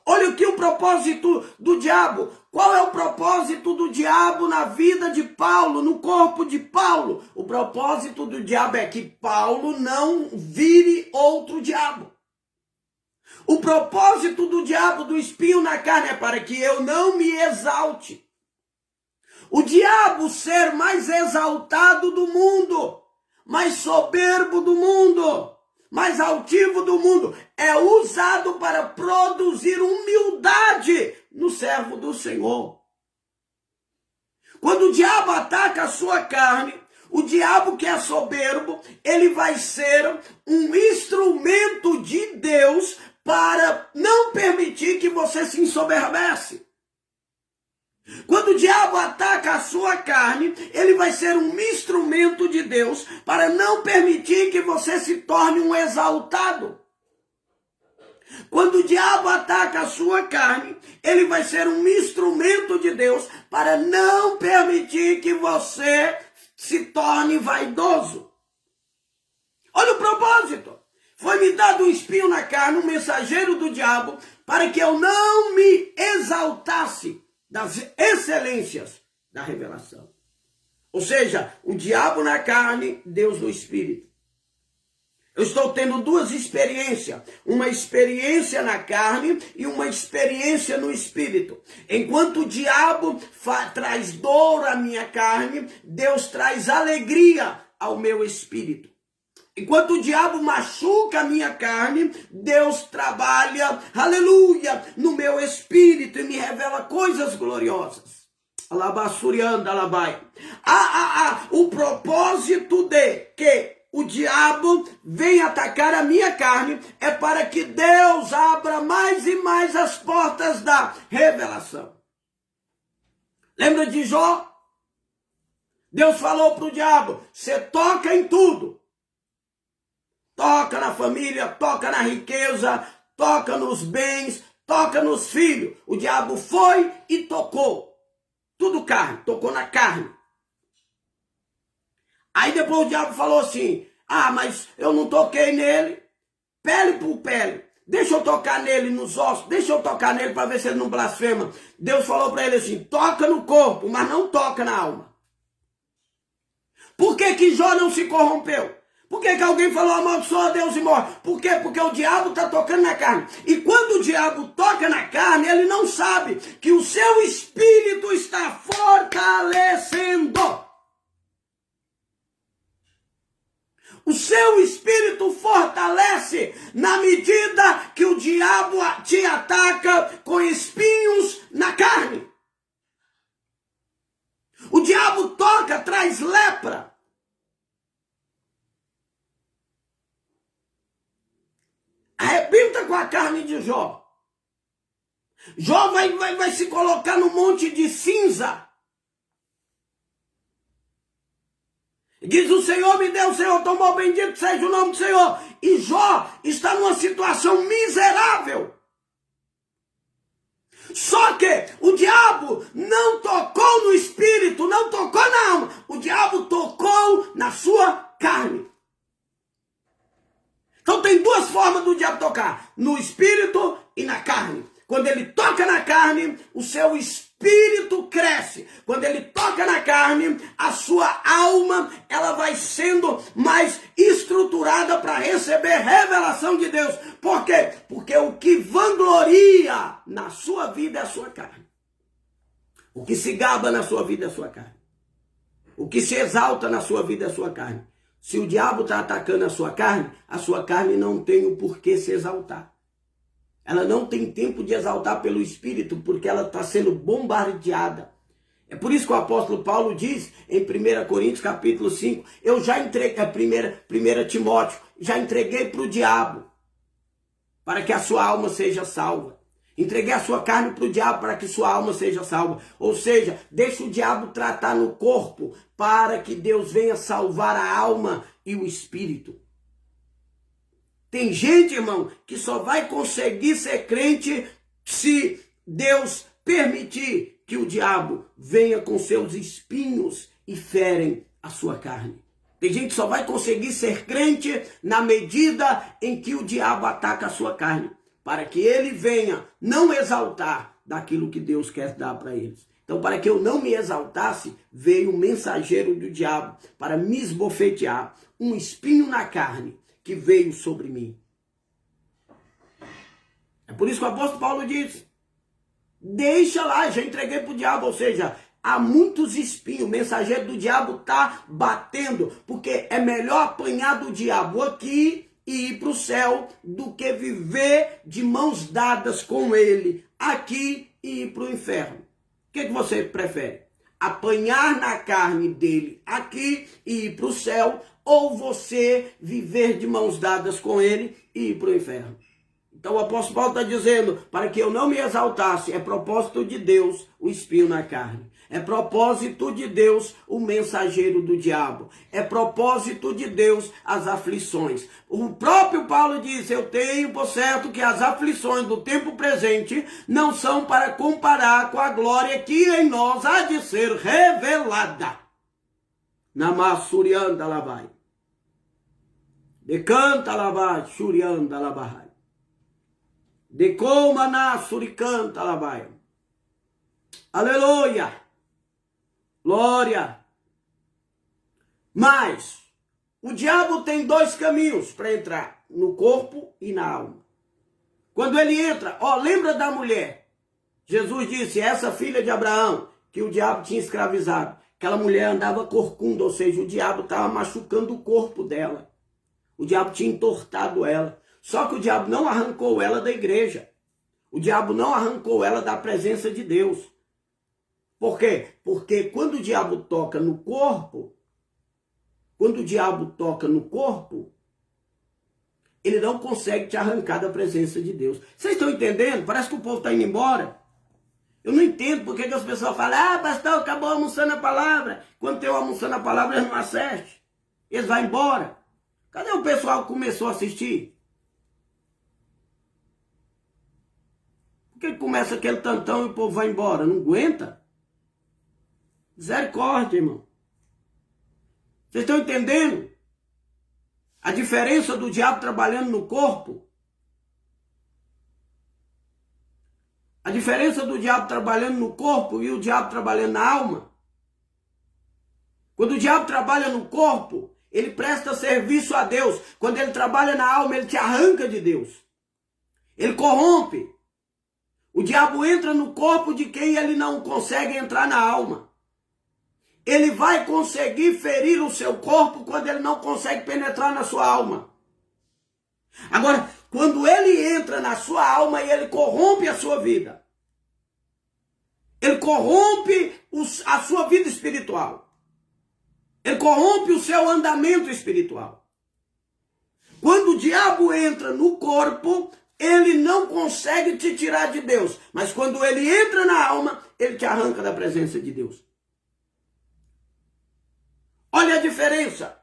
Olha aqui o propósito do diabo. Qual é o propósito do diabo na vida de Paulo, no corpo de Paulo? O propósito do diabo é que Paulo não vire outro diabo. O propósito do diabo, do espinho na carne, é para que eu não me exalte. O diabo, ser mais exaltado do mundo, mais soberbo do mundo, mais altivo do mundo, é usado para produzir humildade no servo do Senhor. Quando o diabo ataca a sua carne, o diabo que é soberbo, ele vai ser um instrumento de Deus para não permitir que você se ensoberbece. Quando o diabo ataca a sua carne, ele vai ser um instrumento de Deus para não permitir que você se torne um exaltado. Quando o diabo ataca a sua carne, ele vai ser um instrumento de Deus para não permitir que você se torne vaidoso. Olha o propósito. Foi-me dado um espinho na carne, um mensageiro do diabo, para que eu não me exaltasse das excelências da revelação. Ou seja, o diabo na carne, Deus no espírito. Eu estou tendo duas experiências. Uma experiência na carne e uma experiência no espírito. Enquanto o diabo traz dor à minha carne, Deus traz alegria ao meu espírito. Enquanto o diabo machuca a minha carne, Deus trabalha, aleluia, no meu espírito e me revela coisas gloriosas. Alabassurianda, alabai. O propósito de que o diabo vem atacar a minha carne é para que Deus abra mais e mais as portas da revelação. Lembra de Jó? Deus falou para o diabo, você toca em tudo. Toca na família, toca na riqueza, toca nos bens, toca nos filhos. O diabo foi e tocou. Tudo carne, tocou na carne. Aí depois o diabo falou assim, mas eu não toquei nele, pele por pele. Deixa eu tocar nele nos ossos, deixa eu tocar nele para ver se ele não blasfema. Deus falou para ele assim, toca no corpo, mas não toca na alma. Por que Jó não se corrompeu? Por que alguém falou amaldiçoa Deus e morre? Por quê? Porque o diabo está tocando na carne. E quando o diabo toca na carne, ele não sabe que o seu espírito está fortalecendo. O seu espírito fortalece na medida que o diabo te ataca com espinhos na carne. O diabo toca, traz lepra. Arrebenta com a carne de Jó. Jó vai se colocar no monte de cinza. Diz o Senhor me deu, o Senhor tomou, bendito seja o nome do Senhor. E Jó está numa situação miserável. Só que o diabo não tocou no espírito, não tocou na alma. O diabo tocou na sua carne. Então tem duas formas do diabo tocar: no espírito e na carne. Quando ele toca na carne, o seu espírito cresce. Quando ele toca na carne, a sua alma, ela vai sendo mais estruturada para receber revelação de Deus. Por quê? Porque o que vangloria na sua vida é a sua carne. O que se gaba na sua vida é a sua carne. O que se exalta na sua vida é a sua carne. Se o diabo está atacando a sua carne não tem o porquê se exaltar. Ela não tem tempo de exaltar pelo Espírito, porque ela está sendo bombardeada. É por isso que o apóstolo Paulo diz em 1 Coríntios capítulo 5, eu já entreguei, 1 Timóteo, já entreguei para o diabo, para que a sua alma seja salva. Entreguei a sua carne para o diabo para que sua alma seja salva. Ou seja, deixa o diabo tratar no corpo para que Deus venha salvar a alma e o espírito. Tem gente, irmão, que só vai conseguir ser crente se Deus permitir que o diabo venha com seus espinhos e ferem a sua carne. Tem gente que só vai conseguir ser crente na medida em que o diabo ataca a sua carne, para que ele venha não exaltar daquilo que Deus quer dar para eles. Então, para que eu não me exaltasse, veio o mensageiro do diabo para me esbofetear, um espinho na carne que veio sobre mim. É por isso que o apóstolo Paulo diz, deixa lá, já entreguei para o diabo, ou seja, há muitos espinhos, o mensageiro do diabo está batendo, porque é melhor apanhar do diabo aqui e ir para o céu do que viver de mãos dadas com ele aqui e ir para o inferno. O que você prefere? Apanhar na carne dele aqui e ir para o céu, ou você viver de mãos dadas com ele e ir para o inferno? Então o apóstolo Paulo está dizendo, para que eu não me exaltasse, é propósito de Deus o espinho na carne. É propósito de Deus o mensageiro do diabo. É propósito de Deus as aflições. O próprio Paulo diz, eu tenho por certo que as aflições do tempo presente não são para comparar com a glória que em nós há de ser revelada. Namassurianda labai. Decanta labai, shurianda labai. Decomana suricanta labai. Aleluia. Glória! Mas o diabo tem dois caminhos para entrar, no corpo e na alma. Quando ele entra, lembra da mulher? Jesus disse, essa filha de Abraão, que o diabo tinha escravizado. Aquela mulher andava corcunda, ou seja, o diabo estava machucando o corpo dela. O diabo tinha entortado ela. Só que o diabo não arrancou ela da igreja. O diabo não arrancou ela da presença de Deus. Por quê? Porque quando o diabo toca no corpo, ele não consegue te arrancar da presença de Deus. Vocês estão entendendo? Parece que o povo está indo embora. Eu não entendo porque que as pessoas falam, pastor, acabou almoçando a palavra. Quando tem almoçando a palavra, eles não assistem. Eles vão embora. Cadê o pessoal que começou a assistir? Por que começa aquele tantão e o povo vai embora? Não aguenta? Misericórdia, irmão. Vocês estão entendendo? A diferença do diabo trabalhando no corpo? A diferença do diabo trabalhando no corpo e o diabo trabalhando na alma? Quando o diabo trabalha no corpo, ele presta serviço a Deus. Quando ele trabalha na alma, ele te arranca de Deus. Ele corrompe. O diabo entra no corpo de quem ele não consegue entrar na alma. Ele vai conseguir ferir o seu corpo quando ele não consegue penetrar na sua alma. Agora, quando ele entra na sua alma e ele corrompe a sua vida, ele corrompe a sua vida espiritual, ele corrompe o seu andamento espiritual. Quando o diabo entra no corpo, ele não consegue te tirar de Deus, mas quando ele entra na alma, ele te arranca da presença de Deus. Olha a diferença.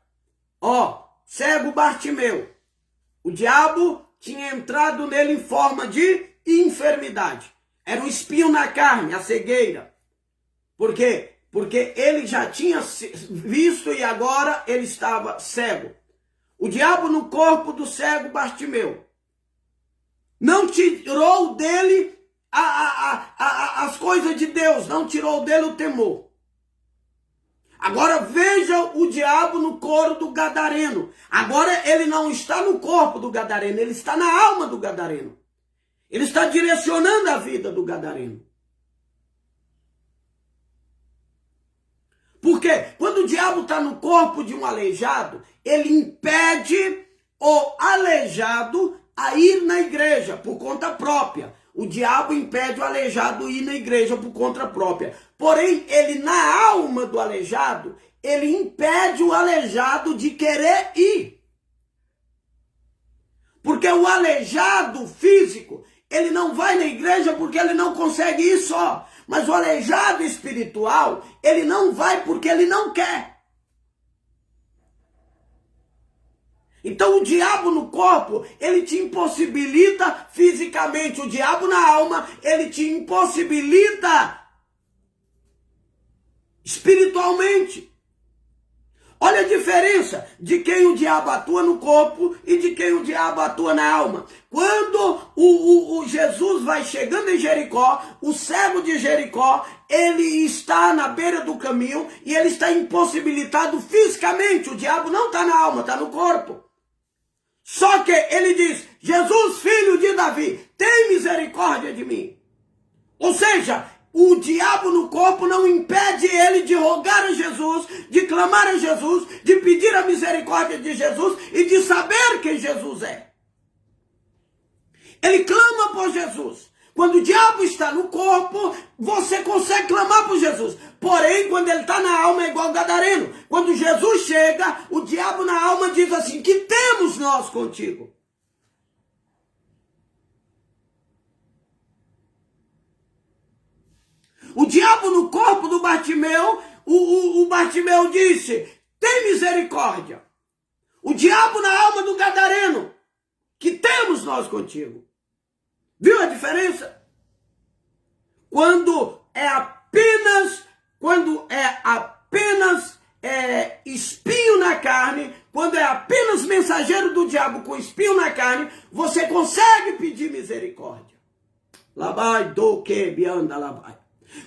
Cego Bartimeu. O diabo tinha entrado nele em forma de enfermidade. Era um espinho na carne, a cegueira. Por quê? Porque ele já tinha visto e agora ele estava cego. o diabo no corpo do cego Bartimeu não tirou dele as coisas de Deus, não tirou dele o temor. Agora veja o diabo no corpo do gadareno. Agora ele não está no corpo do gadareno, ele está na alma do gadareno. Ele está direcionando a vida do gadareno. Porque quando o diabo está no corpo de um aleijado, ele impede o aleijado a ir na igreja por conta própria. O diabo impede o aleijado ir na igreja por conta própria. Porém, ele na alma do aleijado, ele impede o aleijado de querer ir. Porque o aleijado físico, ele não vai na igreja porque ele não consegue ir só. Mas o aleijado espiritual, ele não vai porque ele não quer. Então o diabo no corpo, ele te impossibilita fisicamente. O diabo na alma, ele te impossibilita espiritualmente. Olha a diferença de quem o diabo atua no corpo e de quem o diabo atua na alma. Quando o Jesus vai chegando em Jericó, o cego de Jericó, ele está na beira do caminho e ele está impossibilitado fisicamente. O diabo não está na alma, está no corpo. Só que ele diz, Jesus, filho de Davi, tem misericórdia de mim. Ou seja, o diabo no corpo não impede ele de rogar a Jesus, de clamar a Jesus, de pedir a misericórdia de Jesus e de saber quem Jesus é. Ele clama por Jesus. Quando o diabo está no corpo, você consegue clamar por Jesus. Porém, quando ele está na alma, é igual o gadareno. Quando Jesus chega, o diabo na alma diz assim, que temos nós contigo? O diabo no corpo do Bartimeu, o Bartimeu disse, tem misericórdia. O diabo na alma do gadareno, que temos nós contigo? Viu a diferença? Quando é apenas espinho na carne, quando é apenas mensageiro do diabo com espinho na carne, você consegue pedir misericórdia. Labai do que bianda labai.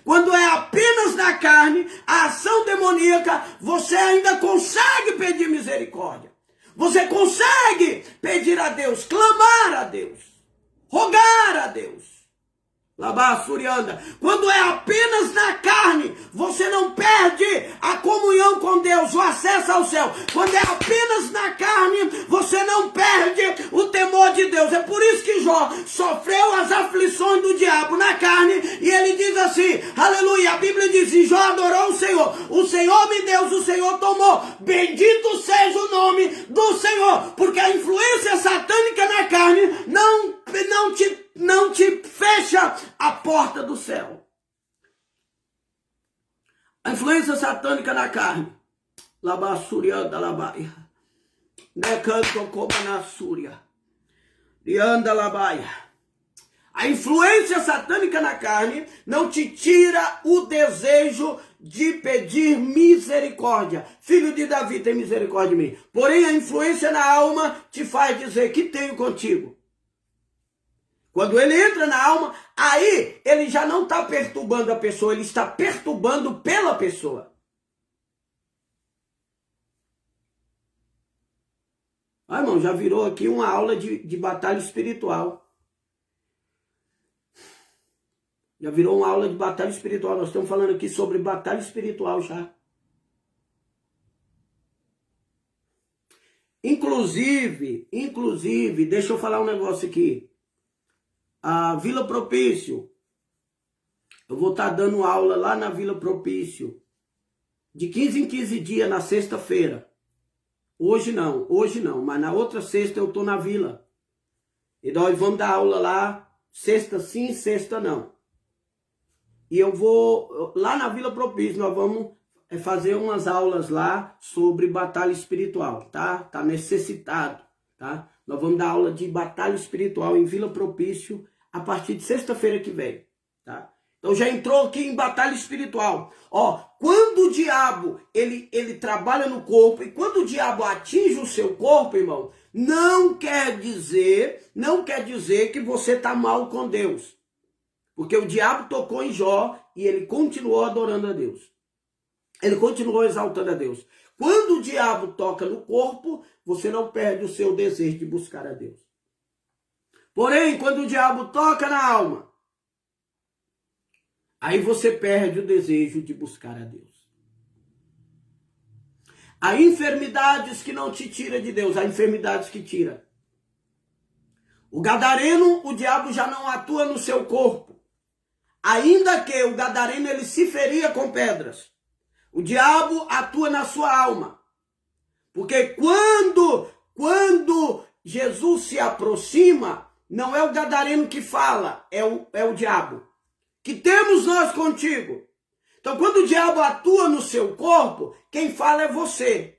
Quando é apenas na carne, a ação demoníaca, você ainda consegue pedir misericórdia. Você consegue pedir a Deus, clamar a Deus, rogar a Deus. Labassurianda. Quando é apenas na carne, você não perde a comunhão com Deus, o acesso ao céu. Quando é apenas na carne, você não perde o temor de Deus. É por isso que Jó sofreu as aflições do diabo na carne. E ele diz assim, aleluia, a Bíblia diz, e Jó adorou o Senhor me deu, o Senhor tomou. Bendito seja o nome do Senhor. Porque a influência satânica na carne não te fecha a porta do céu. A influência satânica na carne. Labassurianda labaia. Necanto comanassuria. Lianda labaia. A influência satânica na carne não te tira o desejo de pedir misericórdia. Filho de Davi, tem misericórdia de mim. Porém, a influência na alma te faz dizer que tenho contigo. Quando ele entra na alma, aí ele já não está perturbando a pessoa, ele está perturbando pela pessoa. Ah, irmão, já virou aqui uma aula de batalha espiritual. Já virou uma aula de batalha espiritual. Nós estamos falando aqui sobre batalha espiritual já. Inclusive, deixa eu falar um negócio aqui. A Vila Propício, eu vou estar dando aula lá na Vila Propício, de 15 em 15 dias, na sexta-feira. Hoje não, mas na outra sexta eu estou na Vila. E nós vamos dar aula lá, sexta sim, sexta não. E eu vou, lá na Vila Propício, nós vamos fazer umas aulas lá sobre batalha espiritual, tá? Tá necessitado, tá? Nós vamos dar aula de batalha espiritual em Vila Propício a partir de sexta-feira que vem, tá? Então já entrou aqui em batalha espiritual. Ó, quando o diabo, ele trabalha no corpo, e quando o diabo atinge o seu corpo, irmão, não quer dizer que você está mal com Deus. Porque o diabo tocou em Jó e ele continuou adorando a Deus. Ele continuou exaltando a Deus. Quando o diabo toca no corpo, você não perde o seu desejo de buscar a Deus. Porém, quando o diabo toca na alma, aí você perde o desejo de buscar a Deus. Há enfermidades que não te tira de Deus, há enfermidades que tira. O gadareno, o diabo já não atua no seu corpo. Ainda que o gadareno ele se feria com pedras, o diabo atua na sua alma. Porque quando Jesus se aproxima, não é o gadareno que fala, é o diabo. Que temos nós contigo? Então, quando o diabo atua no seu corpo, quem fala é você.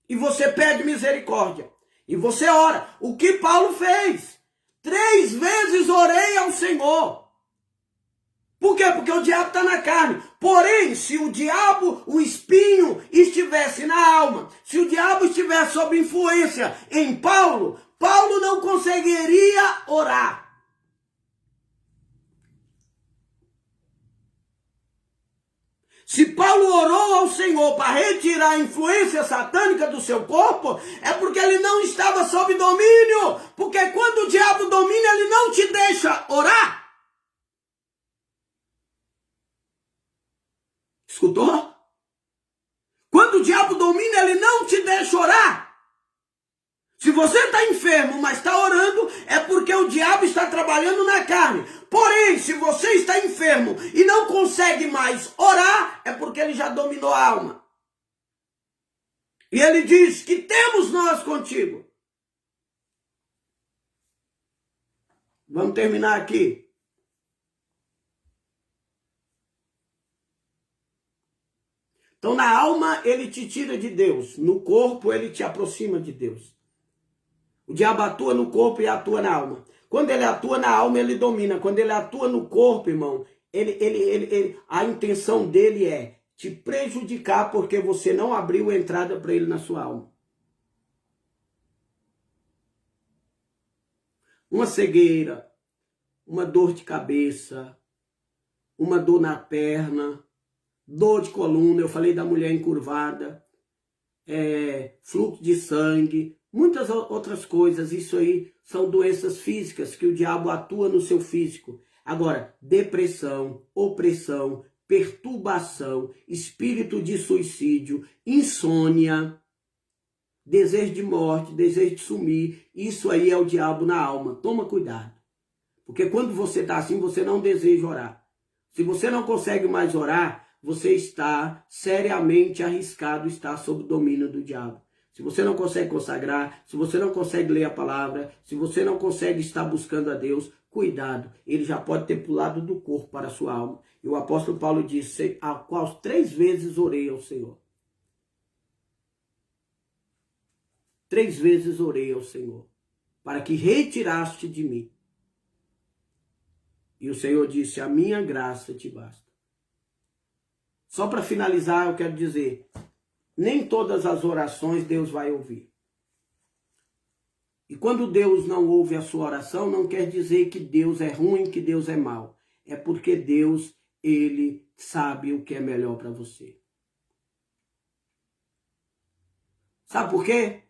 E você pede misericórdia. E você ora. O que Paulo fez? 3 vezes orei ao Senhor. Por quê? Porque o diabo está na carne. Porém, se o diabo, o espinho, estivesse na alma, se o diabo estivesse sob influência em Paulo, Paulo não conseguiria orar. Se Paulo orou ao Senhor para retirar a influência satânica do seu corpo, é porque ele não estava sob domínio. Porque quando o diabo domina, ele não te deixa orar. Escutou? Quando o diabo domina, ele não te deixa orar. Se você está enfermo, mas está orando, é porque o diabo está trabalhando na carne. Porém, se você está enfermo e não consegue mais orar, é porque ele já dominou a alma. E ele diz que temos nós contigo. Vamos terminar aqui. Então, na alma, ele te tira de Deus. No corpo, ele te aproxima de Deus. O diabo atua no corpo e atua na alma. Quando ele atua na alma, ele domina. Quando ele atua no corpo, irmão, a intenção dele é te prejudicar porque você não abriu entrada para ele na sua alma. Uma cegueira, uma dor de cabeça, uma dor na perna, dor de coluna, eu falei da mulher encurvada, fluxo de sangue, muitas outras coisas. Isso aí são doenças físicas que o diabo atua no seu físico. Agora, depressão, opressão, perturbação, espírito de suicídio, insônia, desejo de morte, desejo de sumir, isso aí é o diabo na alma. Toma cuidado. Porque quando você está assim, você não deseja orar. Se você não consegue mais orar, você está seriamente arriscado estar sob o domínio do diabo. Se você não consegue consagrar, se você não consegue ler a palavra, se você não consegue estar buscando a Deus, cuidado, ele já pode ter pulado do corpo para a sua alma. E o apóstolo Paulo disse, a qual 3 vezes orei ao Senhor. 3 vezes orei ao Senhor, para que retiraste de mim. E o Senhor disse, a minha graça te basta. Só para finalizar, eu quero dizer, nem todas as orações Deus vai ouvir. E quando Deus não ouve a sua oração, não quer dizer que Deus é ruim, que Deus é mau. É porque Deus, ele sabe o que é melhor para você. Sabe por quê?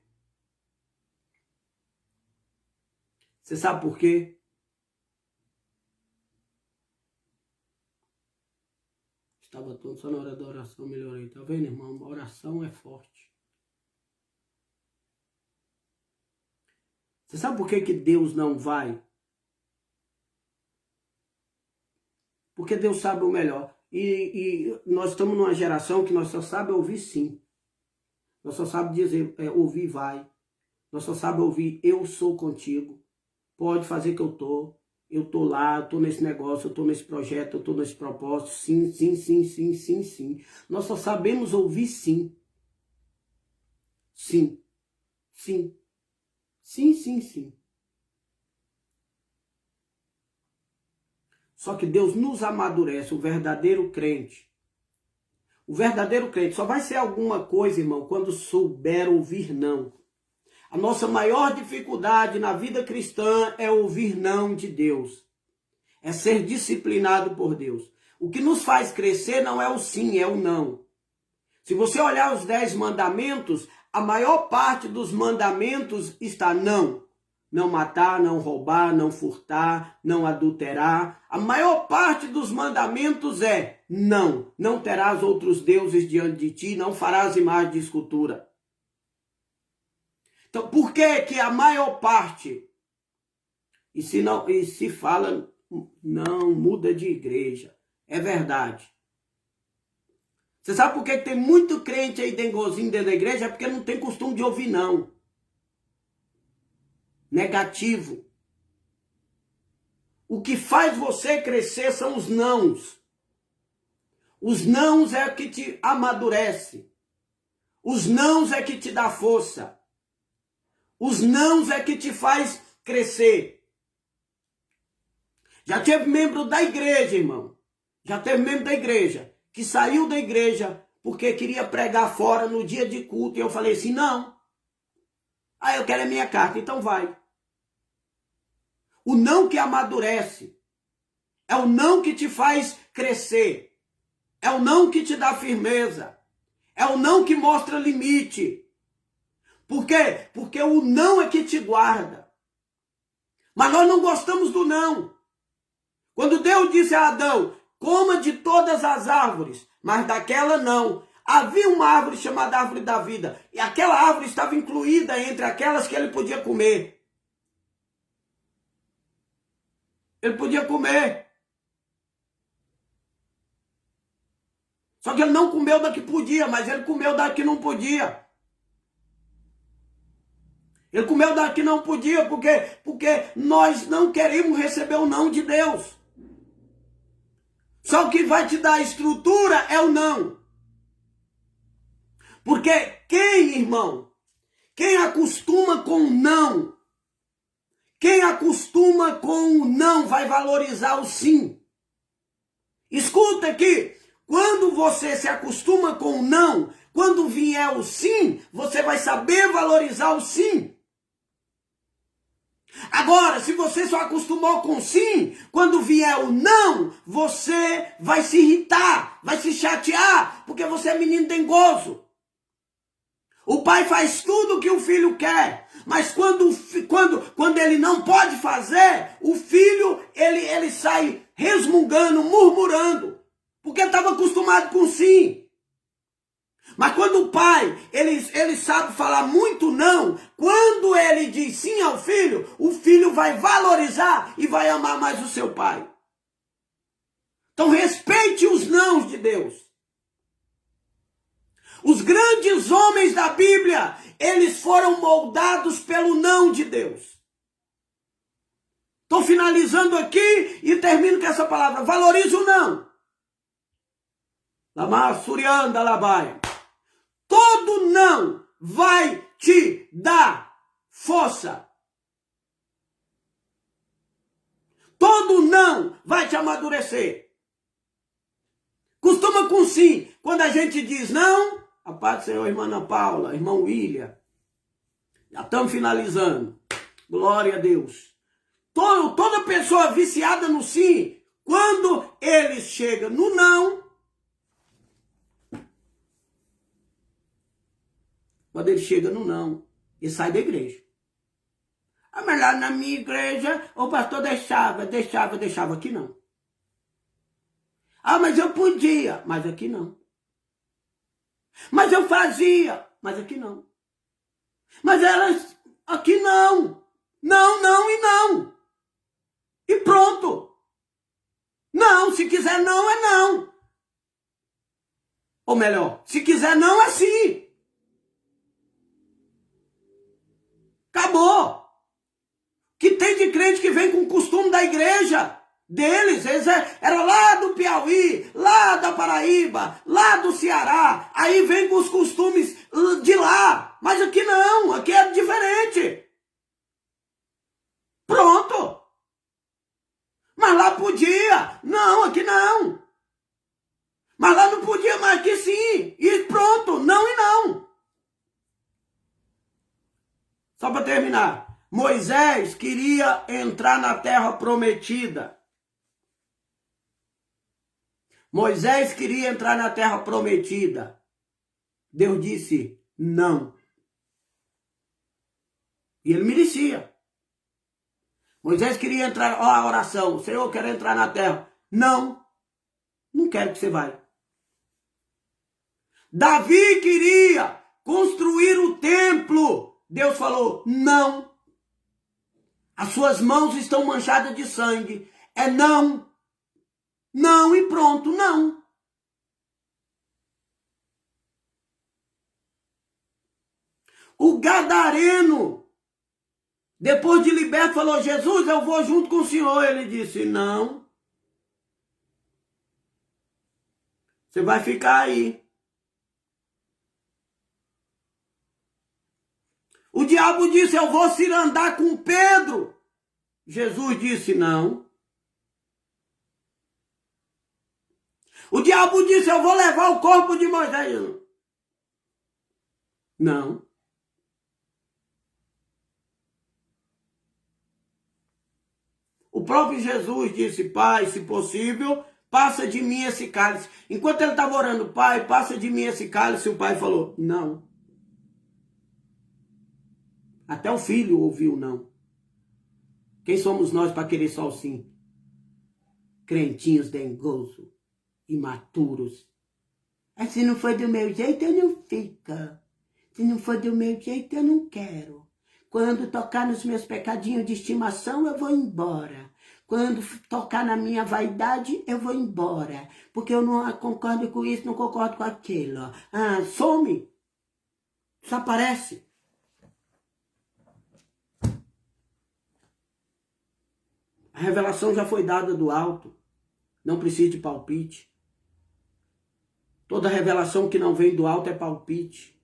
Você sabe por quê? Estava todo só na hora da oração, melhorei. Tá vendo, irmão? A oração é forte. Você sabe por que Deus não vai? Porque Deus sabe o melhor. E nós estamos numa geração que nós só sabe ouvir sim. Nós só sabe dizer, ouvir vai. Nós só sabe ouvir, eu sou contigo. Pode fazer que eu tô lá, eu tô nesse negócio, eu tô nesse projeto, eu tô nesse propósito. Sim, sim, sim, sim, sim, sim. Nós só sabemos ouvir sim. Sim. Sim. Sim, sim, sim. Só que Deus nos amadurece, o verdadeiro crente. O verdadeiro crente só vai ser alguma coisa, irmão, quando souber ouvir não. A nossa maior dificuldade na vida cristã é ouvir não de Deus. É ser disciplinado por Deus. O que nos faz crescer não é o sim, é o não. Se você olhar os 10 mandamentos, a maior parte dos mandamentos está não. Não matar, não roubar, não furtar, não adulterar. A maior parte dos mandamentos é não. Não terás outros deuses diante de ti, não farás imagem de escultura. Então, por que que a maior parte? E se fala, não, muda de igreja. É verdade. Você sabe por que tem muito crente aí dengozinho dentro da igreja? É porque não tem costume de ouvir não. Negativo. O que faz você crescer são os nãos. Os nãos é o que te amadurece. Os nãos é que te dá força. Os nãos é que te faz crescer. Já teve membro da igreja, irmão. Já teve membro da igreja que saiu da igreja porque queria pregar fora no dia de culto. E eu falei assim, não. Ah, eu quero a minha carta, então vai. O não que amadurece. É o não que te faz crescer. É o não que te dá firmeza. É o não que mostra limite. Por quê? Porque o não é que te guarda. Mas nós não gostamos do não. Quando Deus disse a Adão, coma de todas as árvores, mas daquela não. Havia uma árvore chamada árvore da vida. E aquela árvore estava incluída entre aquelas que ele podia comer. Ele podia comer. Só que ele não comeu da que podia, mas ele comeu da que não podia. Ele comeu da que não podia, porque nós não queremos receber o não de Deus. Só o que vai te dar estrutura é o não. Porque quem, irmão, quem acostuma com o não, quem acostuma com o não vai valorizar o sim. Escuta aqui, quando você se acostuma com o não, quando vier o sim, você vai saber valorizar o sim. Agora, se você só acostumou com sim, quando vier o não, você vai se irritar, vai se chatear, porque você é menino dengoso. O pai faz tudo o que o filho quer, mas quando ele não pode fazer, o filho ele sai resmungando, murmurando, porque estava acostumado com sim. Mas quando o pai, ele sabe falar muito não, quando ele diz sim ao filho, o filho vai valorizar e vai amar mais o seu pai. Então respeite os nãos de Deus. Os grandes homens da Bíblia, eles foram moldados pelo não de Deus. Estou finalizando aqui e termino com essa palavra. Valorize o não. Lama Surianda Labaia. Todo não vai te dar força. Todo não vai te amadurecer. Costuma com sim. Quando a gente diz não, a paz do Senhor, irmã Ana Paula, irmão William. Já estamos finalizando. Glória a Deus. Toda pessoa viciada no sim, quando ele chega no não, quando ele chega no não, ele sai da igreja. Ah, mas lá na minha igreja, o pastor deixava. Aqui não. Ah, mas eu podia, mas aqui não. Mas eu fazia, mas aqui não. Mas elas, aqui não. Não, não e não. E pronto. Não, se quiser não, é não. Ou melhor, se quiser não, é sim. Acabou. Que tem de crente que vem com o costume da igreja deles. Eles eram lá do Piauí, lá da Paraíba, lá do Ceará. Aí vem com os costumes de lá. Mas aqui não, aqui é diferente. Pronto. Mas lá podia. Não, aqui não. Mas lá não podia, mas aqui sim. E pronto, não e não. Só para terminar. Moisés queria entrar na terra prometida. Moisés queria entrar na terra prometida. Deus disse não. E ele merecia. Moisés queria entrar, ó, a oração, Senhor, eu quero entrar na terra. Não, não quero que você vá. Davi queria construir o templo. Deus falou, não. As suas mãos estão manchadas de sangue. É não. Não e pronto, não. O gadareno, depois de liberto, falou, Jesus, eu vou junto com o senhor. Ele disse, não. Você vai ficar aí. O diabo disse, eu vou cirandar com Pedro. Jesus disse, não. O diabo disse, eu vou levar o corpo de Moisés. Não. O próprio Jesus disse, Pai, se possível, passa de mim esse cálice. Enquanto ele estava orando, Pai, passa de mim esse cálice, o pai falou, não. Até o filho ouviu não. Quem somos nós para querer só o sim? Crentinhos dengoso, imaturos. Se não for do meu jeito, eu não fico. Se não for do meu jeito, eu não quero. Quando tocar nos meus pecadinhos de estimação, eu vou embora. Quando tocar na minha vaidade, eu vou embora. Porque eu não concordo com isso, não concordo com aquilo. Ah, some. Desaparece. A revelação já foi dada do alto. Não precisa de palpite. Toda revelação que não vem do alto é palpite.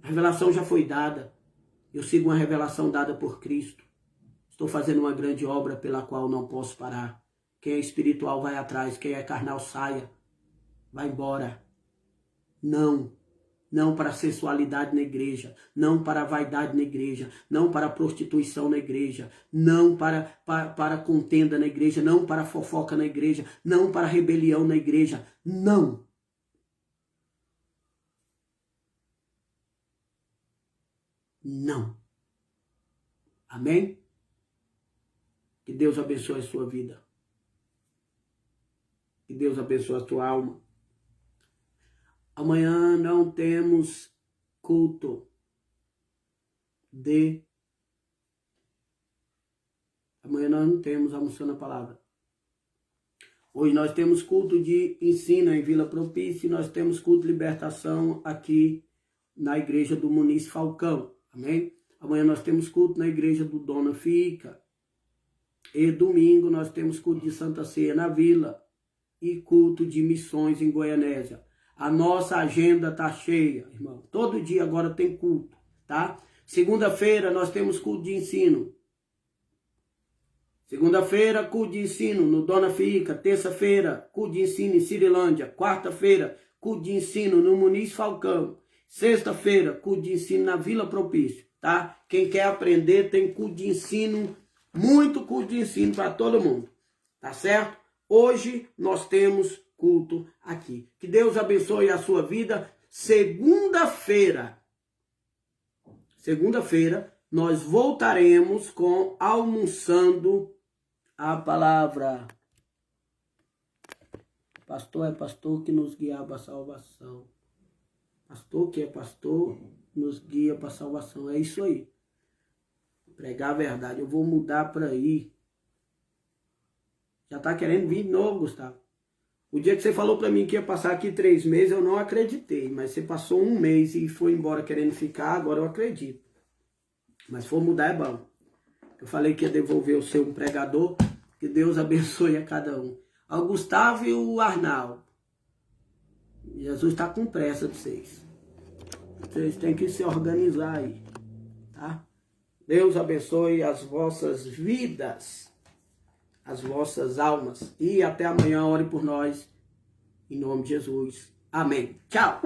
A revelação já foi dada. Eu sigo uma revelação dada por Cristo. Estou fazendo uma grande obra pela qual não posso parar. Quem é espiritual vai atrás, quem é carnal saia. Vai embora. Não. Não para a sensualidade na igreja, não para a vaidade na igreja, não para a prostituição na igreja, não para a contenda na igreja, não para a fofoca na igreja, não para a rebelião na igreja, não. Não. Amém? Que Deus abençoe a sua vida. Que Deus abençoe a tua alma. Amanhã não temos culto Amanhã nós não temos almoçando a palavra. Hoje nós temos culto de ensino em Vila Propício. Nós temos culto de libertação aqui na igreja do Muniz Falcão. Amém? Amanhã nós temos culto na igreja do Dona Fica. E domingo nós temos culto de Santa Ceia na Vila. E culto de missões em Goianésia. A nossa agenda está cheia, irmão. Todo dia agora tem culto, tá? Segunda-feira nós temos culto de ensino. Segunda-feira, culto de ensino no Dona Fica. Terça-feira, culto de ensino em Cirilândia. Quarta-feira, culto de ensino no Muniz Falcão. Sexta-feira, culto de ensino na Vila Propício, tá? Quem quer aprender tem culto de ensino, muito culto de ensino para todo mundo, tá certo? Hoje nós temos culto aqui. Que Deus abençoe a sua vida. Segunda-feira, nós voltaremos com almoçando a palavra. Pastor é pastor que nos guia para a salvação. Pastor que é pastor nos guia para a salvação. É isso aí. Pregar a verdade. Eu vou mudar para aí. Já tá querendo vir de novo, Gustavo. O dia que você falou para mim que ia passar aqui 3 meses, eu não acreditei. Mas você passou 1 mês e foi embora querendo ficar, agora eu acredito. Mas se for mudar é bom. Eu falei que ia devolver o seu pregador. Que Deus abençoe a cada um. Ao Gustavo e o Arnaldo. Jesus está com pressa de vocês. Vocês têm que se organizar aí. Tá? Deus abençoe as vossas vidas. as vossas almas. E até amanhã, ore por nós. Em nome de Jesus. Amém. Tchau.